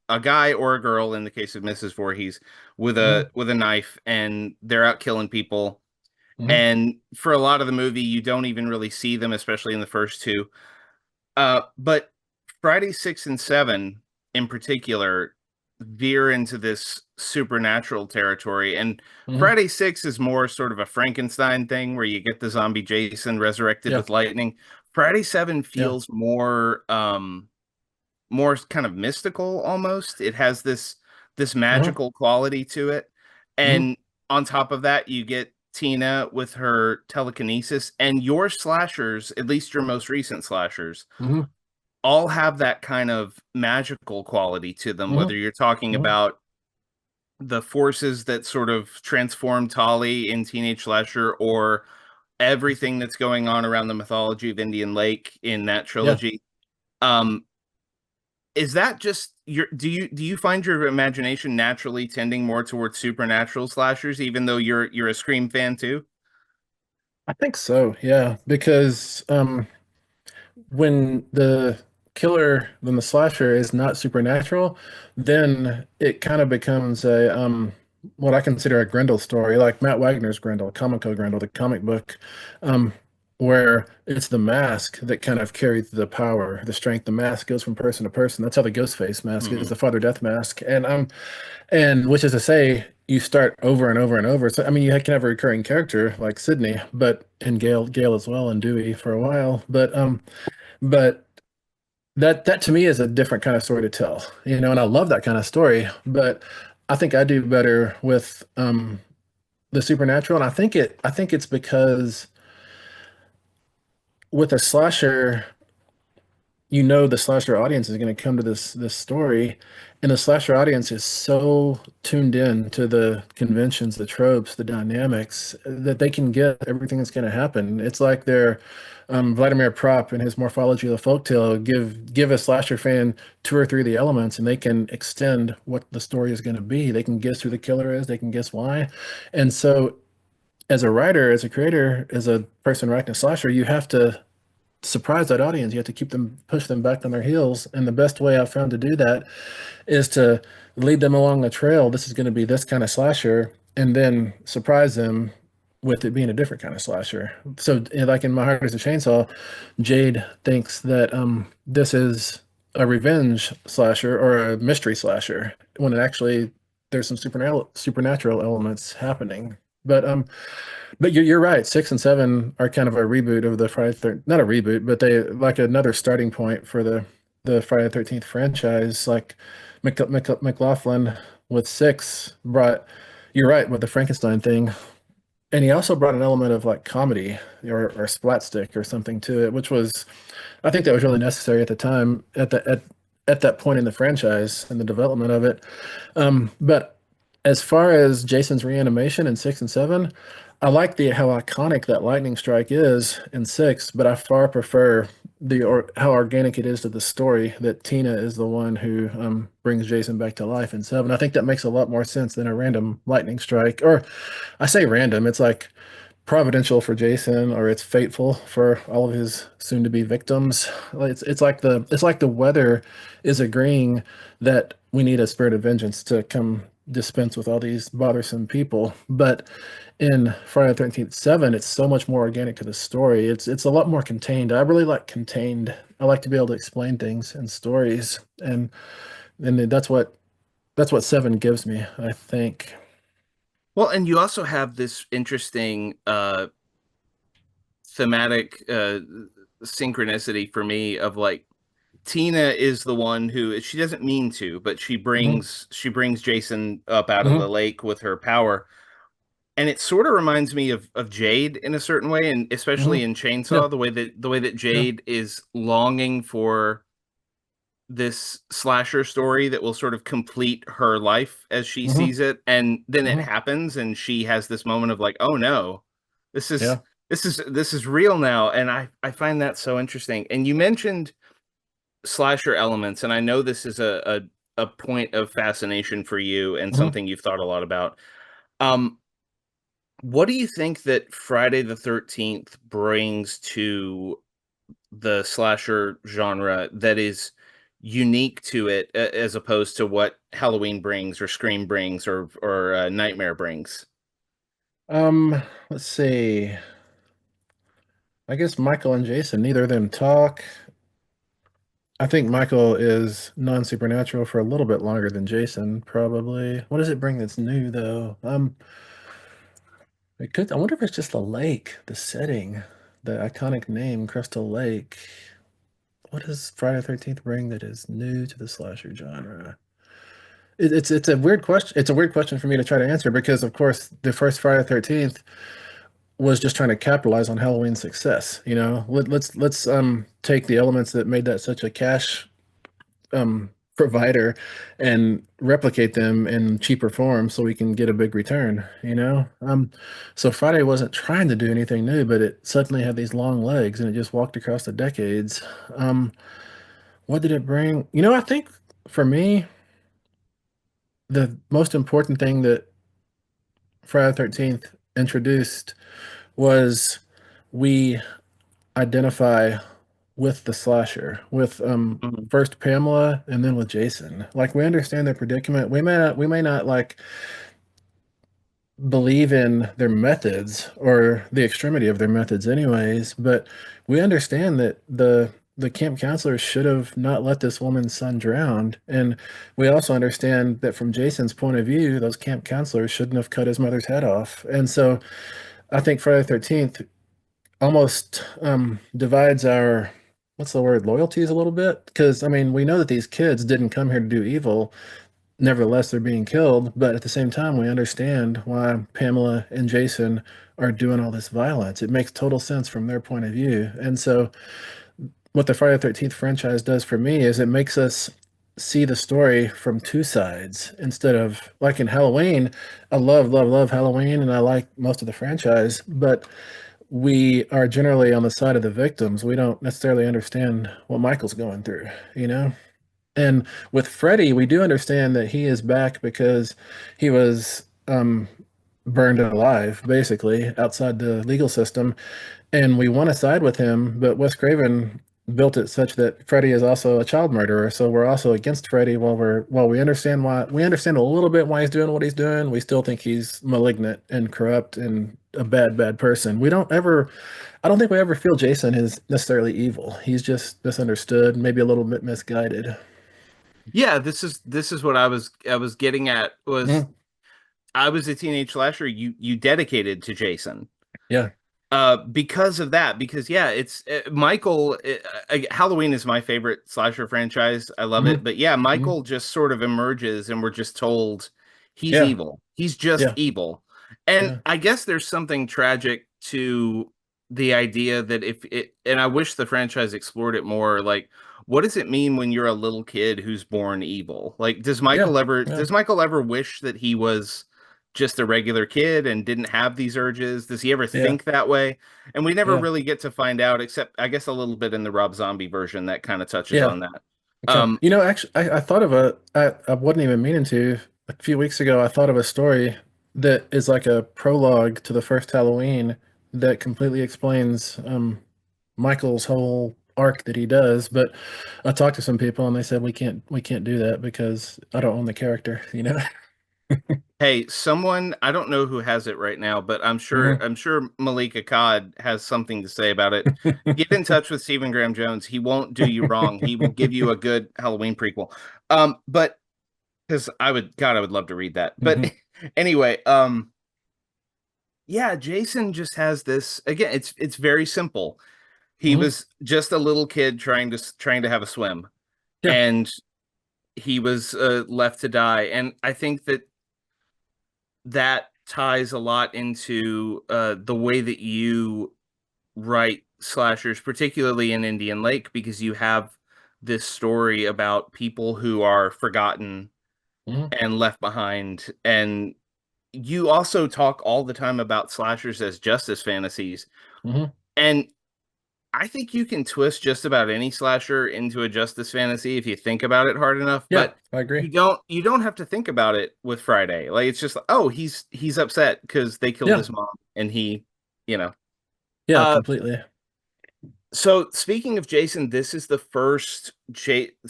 a guy or a girl in the case of Mrs. Voorhees Hmm. with a knife and they're out killing people. Hmm. And for a lot of the movie, you don't even really see them, especially in the first two. But Friday 6 and 7 in particular veer into this supernatural territory. And Hmm. Friday 6 is more sort of a Frankenstein thing where you get the zombie Jason resurrected Yeah. with lightning. Friday 7 Yeah. feels more kind of mystical almost. It has this Hmm. magical quality to it. Hmm. And on top of that, you get Tina with her telekinesis, and your slashers, at least your most recent slashers, Hmm. all have that kind of magical quality to them, Hmm. whether you're talking Hmm. about the forces that sort of transform Tali in Teenage Slasher or everything that's going on around the mythology of Indian Lake in that Yeah. trilogy. Um, is that just your do you find your imagination naturally tending more towards supernatural slashers, even though you're a Scream fan too? I think so, yeah, because when the killer, when the slasher is not supernatural, then it kind of becomes a what I consider a Grendel story, like Matt Wagner's Grendel, Comico Grendel, the comic book, um, where it's the mask that kind of carries the power, the strength. The mask goes from person to person. That's how the Ghostface mask is, Hmm. the Father Death mask, and which is to say, you start over and over and over. So I mean, you can have a recurring character like Sydney, but and Gale as well, and Dewey for a while, but that to me is a different kind of story to tell, and I love that kind of story, but I think I do better with the supernatural, and I think it's because with a slasher, the slasher audience is going to come to this story, and the slasher audience is so tuned in to the conventions, the tropes, the dynamics, that they can get everything that's going to happen. It's like they're Vladimir Propp in his Morphology of the Folktale give a slasher fan two or three of the elements, and they can extend what the story is going to be. They can guess who the killer is, they can guess why, and so as a writer, as a creator, as a person writing a slasher, you have to surprise that audience. You have to push them back on their heels. And the best way I've found to do that is to lead them along the trail. This is going to be this kind of slasher, and then surprise them with it being a different kind of slasher. So, like in My Heart is a Chainsaw, Jade thinks that this is a revenge slasher or a mystery slasher, when it actually there's some supernatural elements happening. But you're right. Six and seven are kind of a reboot of the Friday Third, not a reboot, but they like another starting point for the Friday the 13th franchise. Like McLaughlin with six brought, you're right, with the Frankenstein thing, and he also brought an element of like comedy or splatstick or something to it, which was, I think that was really necessary at the time, at that point in the franchise and the development of it. But as far as Jason's reanimation in six and seven, I like the how iconic that lightning strike is in six, but I far prefer how organic it is to the story that Tina is the one who brings Jason back to life in seven. I think that makes a lot more sense than a random lightning strike. Or I say random, it's like providential for Jason, or it's fateful for all of his soon-to-be victims. It's like the weather is agreeing that we need a spirit of vengeance to come dispense with all these bothersome people. But in Friday the 13th 7, it's so much more organic to the story. It's a lot more contained. I really like contained. I like to be able to explain things in stories, and that's what 7 gives me, I think. Well, and you also have this interesting thematic synchronicity for me of like Tina is the one who she doesn't mean to, but Hmm. she brings Jason up out of Hmm. the lake with her power. And it sort of reminds me of Jade in a certain way, and Hmm. especially in Yeah. Chainsaw, the way that Yeah. Jade is longing for this slasher story that will sort of complete her life as she Hmm. sees it, and then it Hmm. happens and she has this moment of like, oh no, this is Yeah. this is real now. And I find that so interesting. And you mentioned slasher elements, and I know this is a point of fascination for you and Hmm. something you've thought a lot about. um what do you think that Friday the 13th brings to the slasher genre that is unique to it, as opposed to what Halloween brings or Scream brings or Nightmare brings? Um, let's see. I guess Michael and Jason, neither of them talk. I think Michael is non-supernatural for a little bit longer than Jason, probably. What does it bring that's new though? I wonder if it's just the lake, the setting, the iconic name, Crystal Lake. What does Friday the 13th bring that is new to the slasher genre? It's a weird question. It's a weird question for me to try to answer because, of course, the first Friday the 13th was just trying to capitalize on Halloween's success. Let's take the elements that made that such a cash provider and replicate them in cheaper form so we can get a big return. So Friday wasn't trying to do anything new, but it suddenly had these long legs and it just walked across the decades. Um, what did it bring? I think for me, the most important thing that Friday the 13th introduced was we identify with the slasher, with Mhm. first Pamela and then with Jason. Like we understand their predicament. We may not like believe in their methods or the extremity of their methods anyways, but we understand that the camp counselors should have not let this woman's son drown. And we also understand that from Jason's point of view, those camp counselors shouldn't have cut his mother's head off. And so I think Friday the 13th almost divides our what's the word, loyalties a little bit, because I mean we know that these kids didn't come here to do evil, nevertheless they're being killed, but at the same time we understand why Pamela and Jason are doing all this violence. It makes total sense from their point of view. And so what the Friday the 13th franchise does for me is it makes us see the story from two sides instead of like in Halloween. I love Halloween and I like most of the franchise, but we are generally on the side of the victims. We don't necessarily understand what Michael's going through. And with Freddy, we do understand that he is back because he was burned alive, basically, outside the legal system. And we want to side with him, but Wes Craven built it such that Freddy is also a child murderer. So we're also against Freddy while we understand a little bit why he's doing what he's doing. We still think he's malignant and corrupt and a bad person. I don't think we ever feel Jason is necessarily evil. He's just misunderstood, maybe a little bit misguided. Yeah, this is what I was getting at was Mhm. I was a teenage slasher you dedicated to Jason. Yeah. Because of that, because yeah, it's Michael. Halloween is my favorite slasher franchise. I love Hmm. it, but yeah, Hmm. Michael just sort of emerges, and we're just told he's Yeah. evil. He's just Yeah. evil, and Yeah. I guess there's something tragic to the idea that if it, and I wish the franchise explored it more. Like, what does it mean when you're a little kid who's born evil? Like, Yeah. Yeah. Does Michael ever wish that he was just a regular kid and didn't have these urges? Does he ever Yeah. think that way? And we never Yeah. really get to find out, except I guess a little bit in the Rob Zombie version that kind of touches Yeah. on that. Okay. Um, Actually, I thought of I wasn't even meaning to. A few weeks ago, I thought of a story that is like a prologue to the first Halloween that completely explains Michael's whole arc that he does. But I talked to some people and they said we can't do that because I don't own the character. hey, someone I don't know who has it right now, but Hmm. I'm sure Malik Akkad has something to say about it. Get in touch with Stephen Graham Jones. He won't do you wrong. He will give you a good Halloween prequel. But because I would love to read that. But Hmm. anyway, yeah, Jason just has this again, it's very simple. He Hmm. was just a little kid trying to have a swim, Yeah. and he was left to die. And I think that that ties a lot into the way that you write slashers, particularly in Indian Lake, because you have this story about people who are forgotten Hmm. and left behind. And you also talk all the time about slashers as justice fantasies. Hmm. And I think you can twist just about any slasher into a justice fantasy if you think about it hard enough, Yeah, but I agree. you don't have to think about it with Friday. Like it's just like, oh, he's upset because they killed Yeah. his mom and he, you know. Yeah, Uh completely. so speaking of Jason, this is the first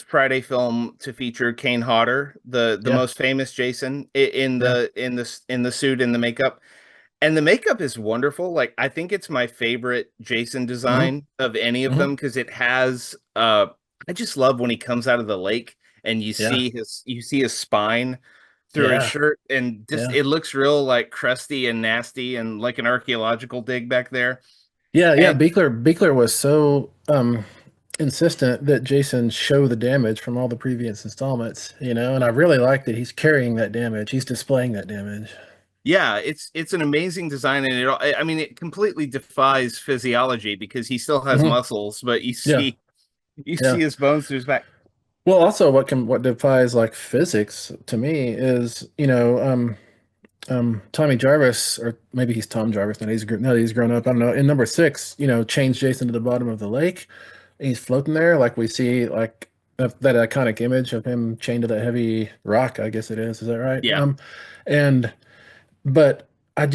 Friday film to feature Kane Hodder, the Yeah. most famous Jason Yeah. in the suit and the makeup. And the makeup is wonderful. Like I think it's my favorite Jason Hmm. design of any of Hmm. them because it has I just love when he comes out of the lake and Yeah. you see his spine through his Yeah. shirt and just Yeah. it looks real like crusty and nasty and like an archaeological dig back there. Yeah, yeah, And Beekler was so insistent that Jason show the damage from all the previous installments, and I really like that he's carrying that damage. He's displaying that damage. Yeah, it's an amazing design, and I mean, it completely defies physiology because he still has Hmm. muscles, but Yeah, you see yeah. his bones through his back. Well, also what defies like physics to me is, Tommy Jarvis, or maybe he's Tom Jarvis now. Now that he's grown up. I don't know. In number six, changed Jason to the bottom of the lake. He's floating there, like we see, like that iconic image of him chained to that heavy rock. I guess it is. Is that right? Yeah, And but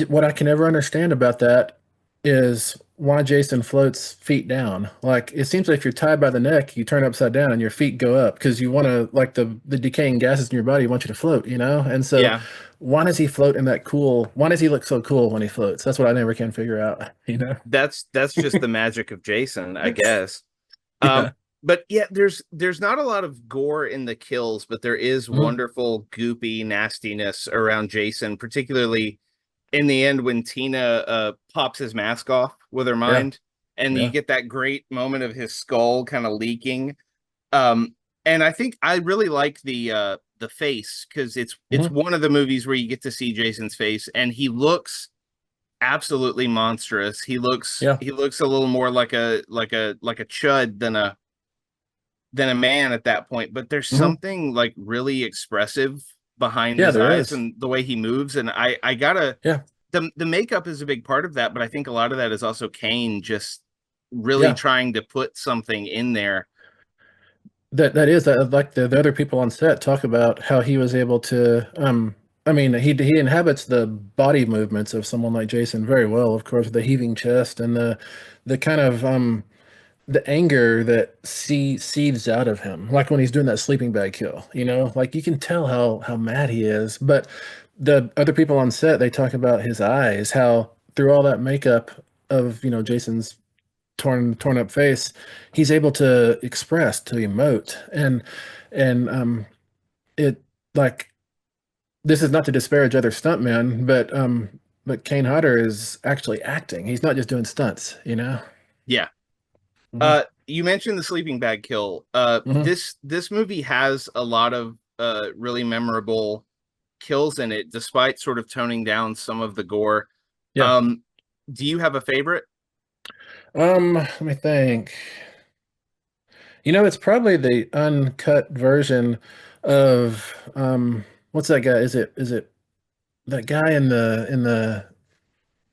what I can never understand about that is why Jason floats feet down. Like it seems like if you're tied by the neck, you turn upside down and your feet go up because you want to like the decaying gases in your body want you to float, And so yeah. why does he float in that cool? Why does he look so cool when he floats? That's what I never can figure out. That's just the magic of Jason, I guess. Yeah. Um, but yeah, there's not a lot of gore in the kills, but there is Mhm. wonderful goopy nastiness around Jason, particularly in the end when Tina pops his mask off with her Yeah. mind, and you Yeah. get that great moment of his skull kind of leaking. Um, and I think I really like the face because it's Hmm. one of the movies where you get to see Jason's face, and he looks absolutely monstrous. Yeah. He looks a little more like a chud than a man at that point, but there's Hmm. something like really expressive behind Yeah, his there eyes is. and the way he moves. And I gotta Yeah. the makeup is a big part of that, but I think a lot of that is also Kane just really Yeah. trying to put something in there. That is that like the other people on set talk about how he was able to I mean he inhabits the body movements of someone like Jason very well, of course, the heaving chest and the kind of the anger that seethes out of him, like when he's doing that sleeping bag kill, like you can tell how mad he is. But the other people on set, they talk about his eyes, how through all that makeup of Jason's torn up face, he's able to express, to emote, and it like this is not to disparage other stuntmen, but Kane Hodder is actually acting. He's not just doing stunts. Yeah. Hmm. You mentioned the sleeping bag kill. Hmm. This movie has a lot of really memorable kills in it, despite sort of toning down some of the gore. Yeah. Um, do you have a favorite? Let me think. It's probably the uncut version of what's that guy? Is it that guy in the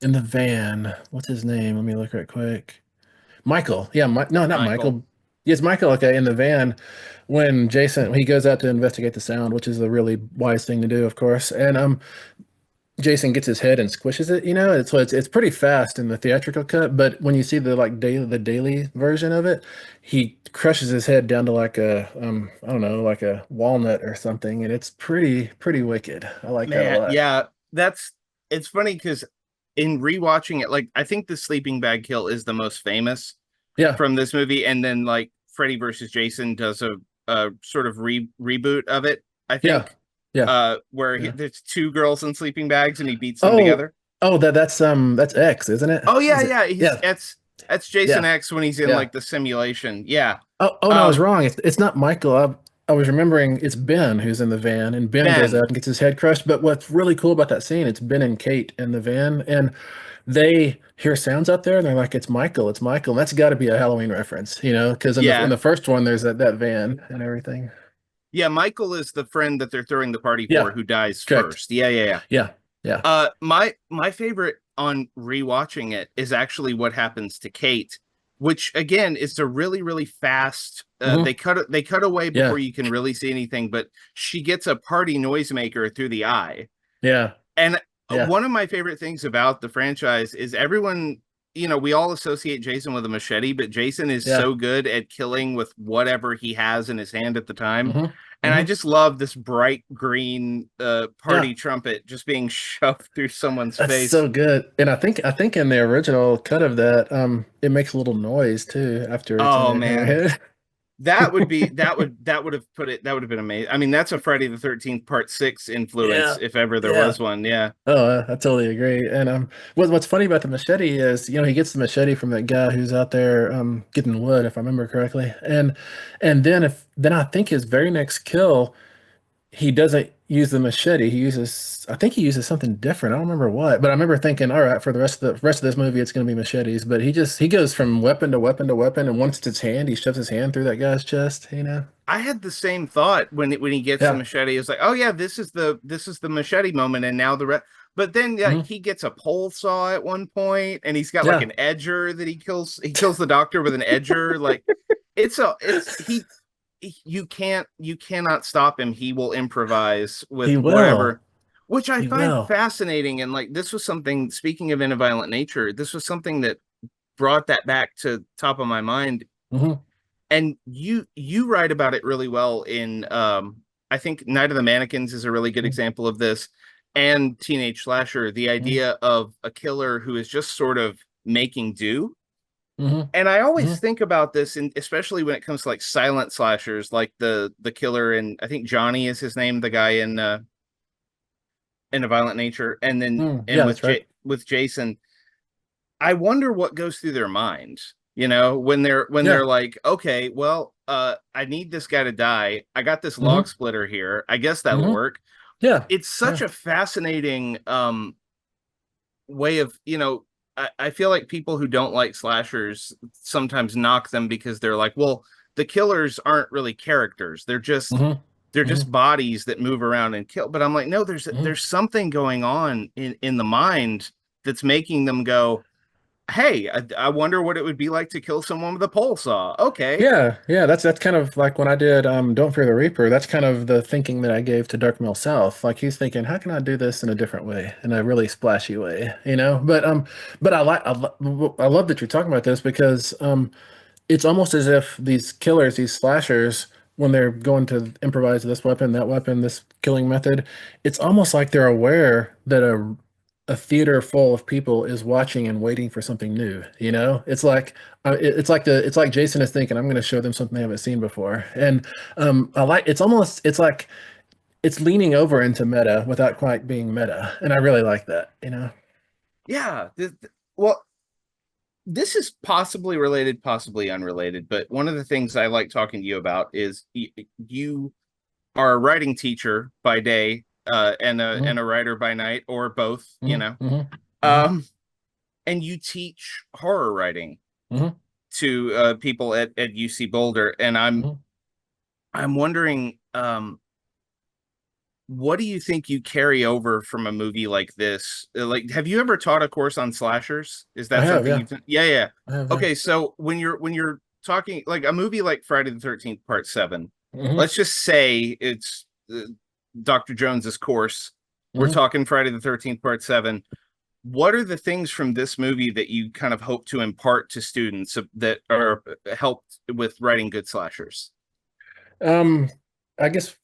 van? What's his name? Let me look right quick. Michael. Yeah, no, not Michael. Michael. Yes, Michael. Okay, in the van when Jason he goes out to investigate the sound, which is a really wise thing to do, of course. And Jason gets his head and squishes it. It's pretty fast in the theatrical cut, but when you see the daily version of it, he crushes his head down to like a I don't know, like a walnut or something, and it's pretty wicked. I like that a Man, lot. yeah, that's it's funny because in rewatching it, like I think the sleeping bag kill is the most famous Yeah, from this movie, and then like Freddy versus Jason does a sort of reboot of it, I yeah, think, yeah, where yeah. there's two girls in sleeping bags and he beats them Oh, together. oh, that's X, isn't it? Oh yeah, Is it? yeah, he's Yeah, that's Jason yeah, X when he's in yeah. like the simulation. Yeah. Oh, no, I was Um, wrong. It's not Michael. I was remembering it's Ben who's in the van, and Ben goes Ben. out and gets his head crushed. But what's really cool about that scene, it's Ben and Kate in the van, and they hear sounds out there, and they're like, it's Michael." And that's got to be a Halloween reference, because in Yeah. the first one, there's that van and everything. Yeah, Michael is the friend that they're throwing the party for Yeah, who dies correct. first. Yeah, yeah, yeah. Yeah, yeah. My favorite on rewatching it is actually what happens to Kate, which again is a really fast. Hmm. They cut away before Yeah, you can really see anything, but she gets a party noisemaker through the eye. yeah, And yeah, one of my favorite things about the franchise is everyone, we all associate Jason with a machete, but Jason is yeah. so good at killing with whatever he has in his hand at the time. Hmm. And I Hmm. just love this bright green Yeah. party trumpet just being shoved through someone's That's face. so good. And I think in the original cut of that, it makes a little noise too after it's in Oh their man. head. that would have put it, that would have been amazing. I mean, that's a Friday the 13th Part 6 influence, Yeah, if ever there yeah. was one. Yeah. Oh, I totally agree. And what's funny about the machete is, he gets the machete from that guy who's out there getting wood, if I remember correctly. And then I think his very next kill, he doesn't use the machete. I think he uses something different. I don't remember what, but I remember thinking, all right, for the rest of this movie, it's going to be machetes. But he goes from weapon to weapon to weapon, and once it's his hand, he shoves his hand through that guy's chest. I had the same thought when he gets the Yeah. machete. It's like, oh yeah, this is the machete moment, and now the rest. But then yeah, Hmm. he gets a pole saw at one point, and he's got like Yeah. an edger that he kills. He kills the doctor with an edger. Like it's you cannot stop him. He will improvise with He will. whatever, which I He find will. fascinating. And like this was something. Speaking of in a violent nature, this was something that brought that back to top of my mind. Hmm. And you write about it really well in I think Night of the Mannequins is a really good example of this, and Teenage Slasher, the Hmm. idea of a killer who is just sort of making do. Hmm. And I Hmm. always think about this, and especially when it comes to like silent slashers, like the killer, and I think Johnny is his name, the guy in a violent nature, and then and Yeah, that's right. with Jason. I wonder what goes through their mind, when they're Yeah. like, okay, well, I need this guy to die. I got this log Hmm. splitter here. I guess that'll Hmm. work. Yeah. It's such Yeah. a fascinating way of, I feel like people who don't like slashers sometimes knock them because they're like, well, the killers aren't really characters. They're just Hmm. they're Hmm. just bodies that move around and kill. But I'm like, no, Hmm. there's something going on in the mind that's making them go, hey, I wonder what it would be like to kill someone with a pole saw. Okay. Yeah, yeah, that's kind of like when I did Don't Fear the Reaper. That's kind of the thinking that I gave to Dark Mill South. Like he's thinking, how can I do this in a different way, in a really splashy way, you know? But I love that you're talking about this because it's almost as if these killers, these slashers, when they're going to improvise this weapon, that weapon, this killing method, it's almost like they're aware that a theater full of people is watching and waiting for something new. It's like it's like Jason is thinking, I'm going to show them something they haven't seen before. And I like it's like it's leaning over into meta without quite being meta, and I really like that. Yeah. Well, this is possibly related, possibly unrelated, but one of the things I like talking to you about is you are a writing teacher by day, Hmm. and a writer by night, or both, Hmm. Hmm. Hmm. Um, and you teach horror writing Hmm. to people at UC Boulder, and Hmm. I'm wondering, what do you think you carry over from a movie like this? Like, have you ever taught a course on slashers? Is I that have, something yeah, you've done? Yeah, yeah. I have, yeah. Okay, so when you're talking like a movie like Friday the 13th Part 7, Hmm. let's just say it's Dr. Jones's course. We're Hmm. talking Friday the 13th Part 7. What are the things from this movie that you kind of hope to impart to students that are helped with writing good slashers? Um, I guess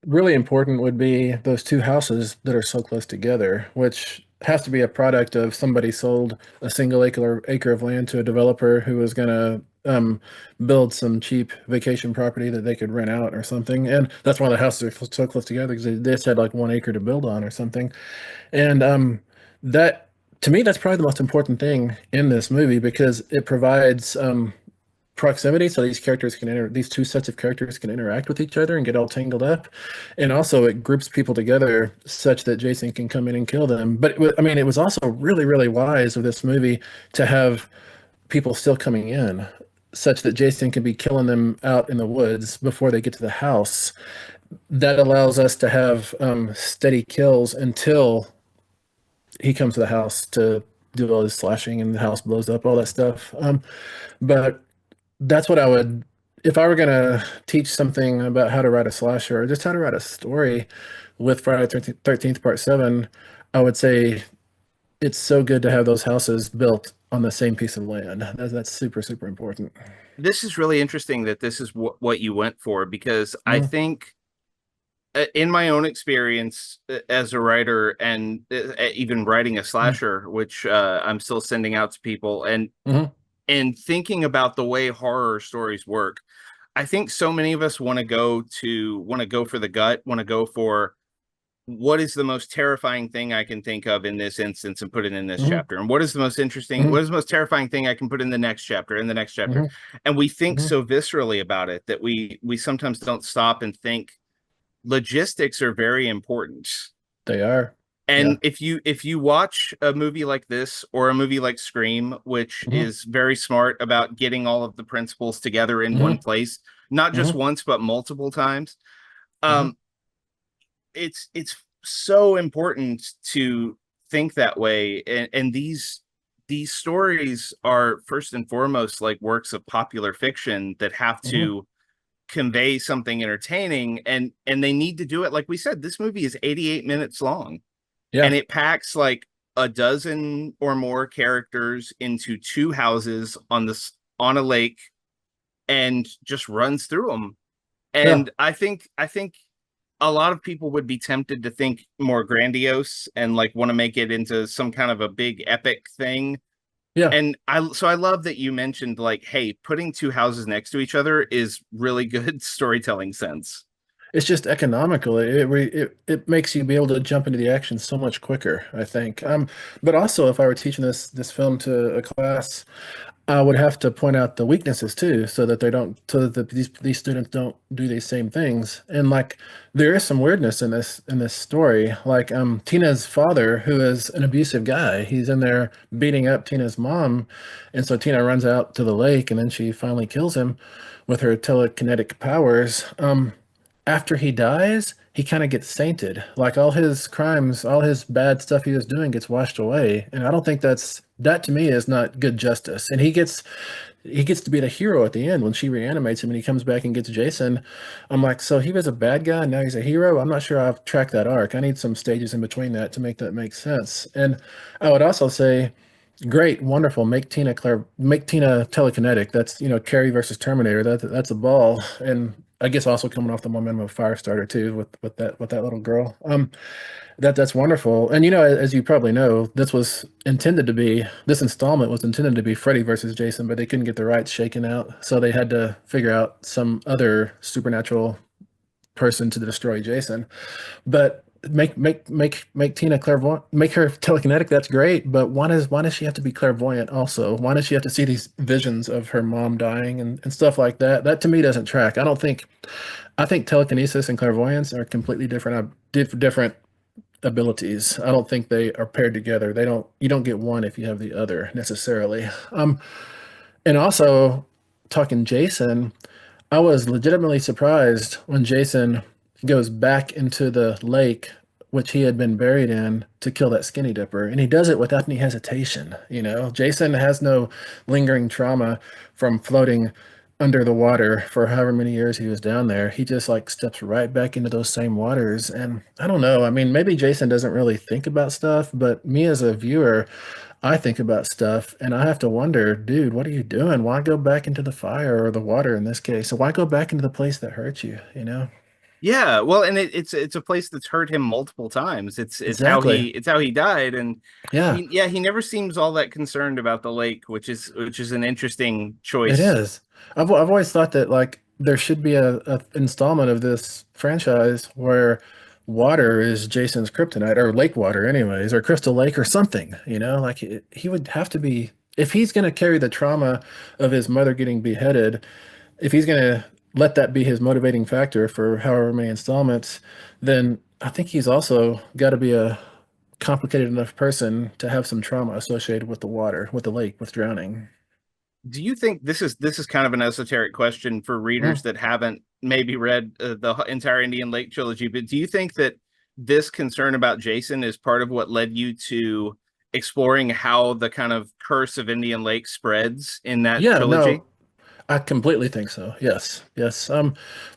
really important would be those two houses that are so close together, which has to be a product of somebody sold a single acre of land to a developer who was going to build some cheap vacation property that they could rent out or something. And that's why the houses are so close together because they just had like 1 acre to build on or something. And that to me, that's probably the most important thing in this movie because it provides proximity so these two sets of characters can interact with each other and get all tangled up, and also it groups people together such that Jason can come in and kill them. But I mean, it was also really really wise of this movie to have people still coming in such that Jason can be killing them out in the woods before they get to the house. That allows us to have steady kills until he comes to the house to do all his slashing and the house blows up, all that stuff. But that's what I would, if I were gonna teach something about how to write a slasher or just how to write a story with Friday the 13th Part 7, I would say it's so good to have those houses built on the same piece of land. That's super, super important. This is really interesting that this is what you went for, because I Mm-hmm. think in my own experience as a writer, and even writing a slasher, which I'm still sending out to people, and Mm-hmm. thinking about the way horror stories work, I think so many of us want to go for the gut, want to go for what is the most terrifying thing I can think of in this instance and put it in this Hmm. chapter? And what is the most interesting, Hmm. what is the most terrifying thing I can put in the next chapter, in the next chapter? Hmm. And we think Hmm. so viscerally about it that we sometimes don't stop and think logistics are very important. They are. And Yeah. if you watch a movie like this or a movie like Scream, which Hmm. is very smart about getting all of the principles together in Hmm. one place, not just Hmm. once but multiple times, Hmm. um, it's so important to think that way. And these stories are first and foremost like works of popular fiction that have Hmm. to convey something entertaining, and they need to do it. Like we said, this movie is 88 minutes long, and Yeah. it packs like a dozen or more characters into two houses on a lake and just runs through them. Yeah. And I think a lot of people would be tempted to think more grandiose and like want to make it into some kind of a big epic thing. Yeah. And I love that you mentioned like, hey, putting two houses next to each other is really good storytelling sense. It's just economical. It makes you be able to jump into the action so much quicker, I think. But also, if I were teaching this film to a class, I would have to point out the weaknesses too, so that they don't, so that these students don't do these same things. And like, there is some weirdness in this story. Like, Tina's father, who is an abusive guy, he's in there beating up Tina's mom, and so Tina runs out to the lake, and then she finally kills him with her telekinetic powers. After he dies, he kind of gets sainted. Like all his crimes, all his bad stuff he was doing gets washed away. And I don't think that to me is not good justice. And he gets to be the hero at the end when she reanimates him and he comes back and gets Jason. I'm like, so he was a bad guy and now he's a hero? I'm not sure I've tracked that arc. I need some stages in between that to make that make sense. And I would also say, great, wonderful. Make Tina telekinetic. That's, Carrie versus Terminator. That's a ball. And I guess also coming off the momentum of Firestarter too, with that little girl. That's wonderful. And as you probably know, this installment was intended to be Freddy versus Jason, but they couldn't get the rights shaken out, so they had to figure out some other supernatural person to destroy Jason. But make Tina clairvoyant, make her telekinetic. That's great, but why does she have to be clairvoyant also? Why does she have to see these visions of her mom dying and stuff like that? That to me doesn't track. I think telekinesis and clairvoyance are completely different abilities. I don't think they are paired together. You don't get one if you have the other necessarily. And also talking Jason, I was legitimately surprised when Jason goes back into the lake, which he had been buried in, to kill that skinny dipper. And he does it without any hesitation. Jason has no lingering trauma from floating under the water for however many years he was down there. He just like steps right back into those same waters. And I don't know. I mean, maybe Jason doesn't really think about stuff, but me as a viewer, I think about stuff and I have to wonder, dude, what are you doing? Why go back into the fire or the water in this case? So why go back into the place that hurt you, you know? Yeah, well, and it's a place that's hurt him multiple times. It's how Exactly. he died, and Yeah, he never seems all that concerned about the lake, which is an interesting it choice. is. I've always thought that like there should be a installment of this franchise where water is Jason's kryptonite or lake water anyways, or Crystal Lake or something, like he would have to be if he's going to carry the trauma of his mother getting beheaded, if he's going to let that be his motivating factor for however many installments, then I think he's also got to be a complicated enough person to have some trauma associated with the water, with the lake, with drowning. Do you think this is kind of an esoteric question for readers Mm. that haven't maybe read the entire Indian Lake trilogy, but do you think that this concern about Jason is part of what led you to exploring how the kind of curse of Indian Lake spreads in that Yeah, trilogy? no, I completely think so. Yes, yes.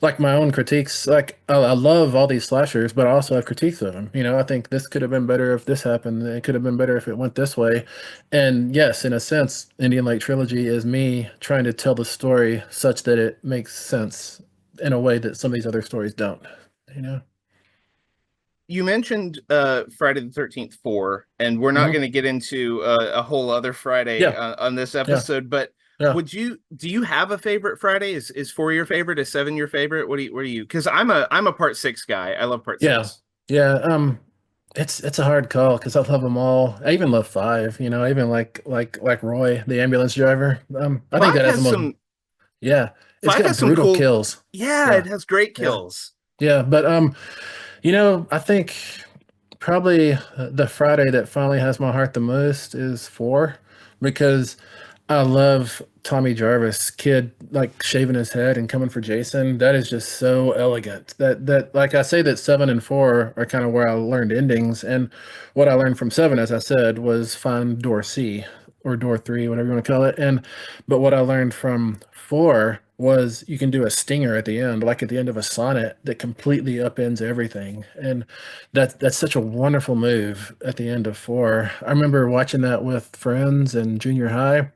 Like my own critiques, like I love all these slashers, but I also have critiques of them. I think this could have been better if this happened. It could have been better if it went this way. And yes, in a sense, Indian Lake Trilogy is me trying to tell the story such that it makes sense in a way that some of these other stories don't. You know? You mentioned Friday the 13th 4, and we're not Hmm. going to get into a whole other Friday Yeah, on this yeah. episode, but Yeah. Do you have a favorite Friday? Is 4 your favorite? Is 7 your favorite? What do you? Because I'm a part 6 guy. I love part Yeah. 6. Yeah. It's a hard call because I love them all. I even love five. I even like Roy, the ambulance driver. I think that Five has the has most. some Yeah, it's Five got has some brutal cool. kills. Yeah, it Yeah. has great Yeah. kills. Yeah. But I think probably the Friday that finally has my heart the most is four, because I love Tommy Jarvis, kid like shaving his head and coming for Jason. That is just so elegant. That like I say that seven and four are kind of where I learned endings, and what I learned from seven, as I said, was find door C or door three, whatever you want to call it. But what I learned from four was you can do a stinger at the end, like at the end of a sonnet, that completely upends everything. And that's such a wonderful move at the end of four. I remember watching that with friends in junior high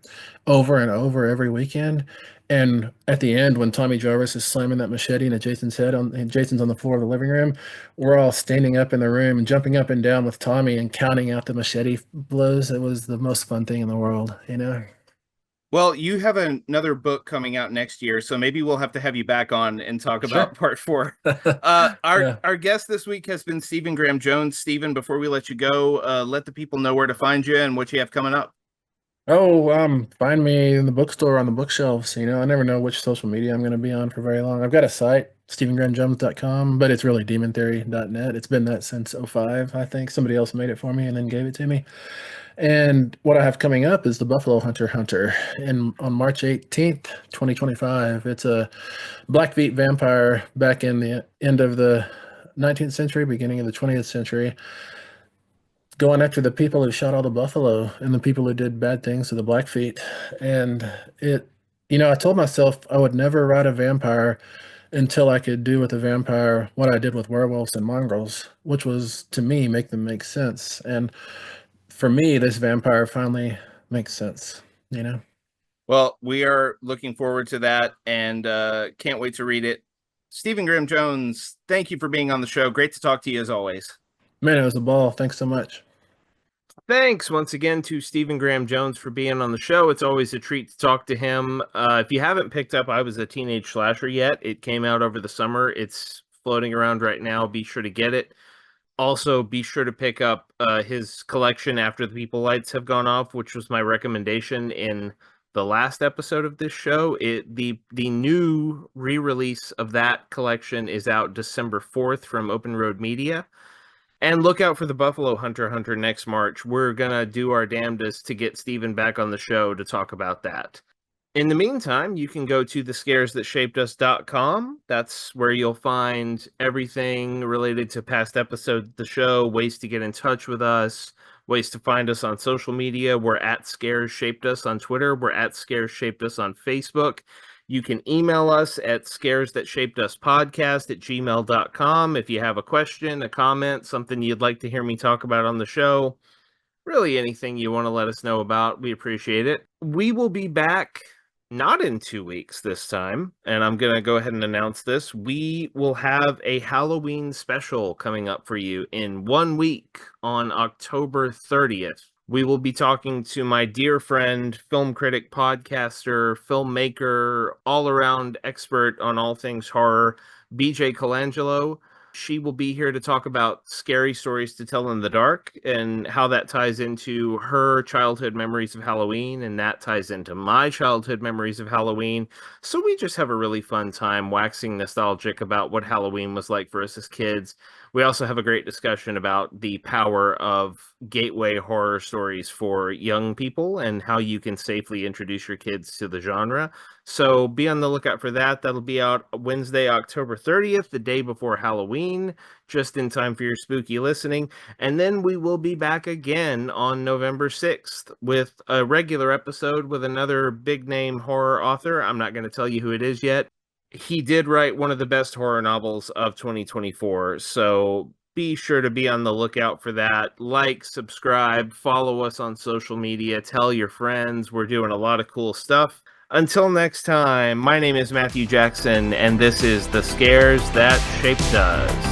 over and over every weekend. And at the end, when Tommy Jarvis is slamming that machete into Jason's head and Jason's on the floor of the living room, we're all standing up in the room and jumping up and down with Tommy and counting out the machete blows. It was the most fun thing in the world, you know? Well, you have another book coming out next year, so maybe we'll have to have you back on and talk about Sure. part 4. Yeah. Our guest this week has been Stephen Graham Jones. Stephen, before we let you go, let the people know where to find you and what you have coming up. Oh, find me in the bookstore on the bookshelves. I never know which social media I'm going to be on for very long. I've got a site, stephengrahamjones.com, but it's really demontheory.net. It's been that since '05, I think. Somebody else made it for me and then gave it to me. And what I have coming up is the Buffalo Hunter on March 18th, 2025. It's a Blackfeet vampire back in the end of the 19th century, beginning of the 20th century, going after the people who shot all the buffalo and the people who did bad things to the Blackfeet. And I told myself I would never write a vampire until I could do with a vampire what I did with werewolves and mongrels, which was to me make them make sense. And for me, this vampire finally makes sense, you know? Well, we are looking forward to that and can't wait to read it. Stephen Graham Jones, thank you for being on the show. Great to talk to you as always. Man, it was a ball. Thanks so much. Thanks once again to Stephen Graham Jones for being on the show. It's always a treat to talk to him. If you haven't picked up I Was a Teenage Slasher yet, it came out over the summer. It's floating around right now. Be sure to get it. Also, be sure to pick up his collection After the People Lights Have Gone Off, which was my recommendation in the last episode of this show. The new re-release of that collection is out December 4th from Open Road Media. And look out for the Buffalo Hunter next March. We're going to do our damnedest to get Steven back on the show to talk about that. In the meantime, you can go to thescaresthatshapeduS.com. That's where you'll find everything related to past episodes of the show, ways to get in touch with us, ways to find us on social media. We're at Scares Shaped Us on Twitter. We're at Scares Shaped Us on Facebook. You can email us at scaresthatshapeduspodcast@gmail.com if you have a question, a comment, something you'd like to hear me talk about on the show. Really anything you want to let us know about, we appreciate it. We will be back not in 2 weeks this time, and I'm going to go ahead and announce this. We will have a Halloween special coming up for you in 1 week on October 30th. We will be talking to my dear friend, film critic, podcaster, filmmaker, all-around expert on all things horror, BJ Colangelo. She will be here to talk about scary stories to tell in the dark and how that ties into her childhood memories of Halloween, and that ties into my childhood memories of Halloween. So we just have a really fun time waxing nostalgic about what Halloween was like for us as kids. We also have a great discussion about the power of gateway horror stories for young people and how you can safely introduce your kids to the genre. So be on the lookout for that. That'll be out Wednesday, October 30th, the day before Halloween, just in time for your spooky listening. And then we will be back again on November 6th with a regular episode with another big name horror author. I'm not going to tell you who it is yet. He did write one of the best horror novels of 2024. So be sure to be on the lookout for that. Like, subscribe, follow us on social media, tell your friends. We're doing a lot of cool stuff. Until next time, my name is Matthew Jackson, and this is The Scares That Shaped Us.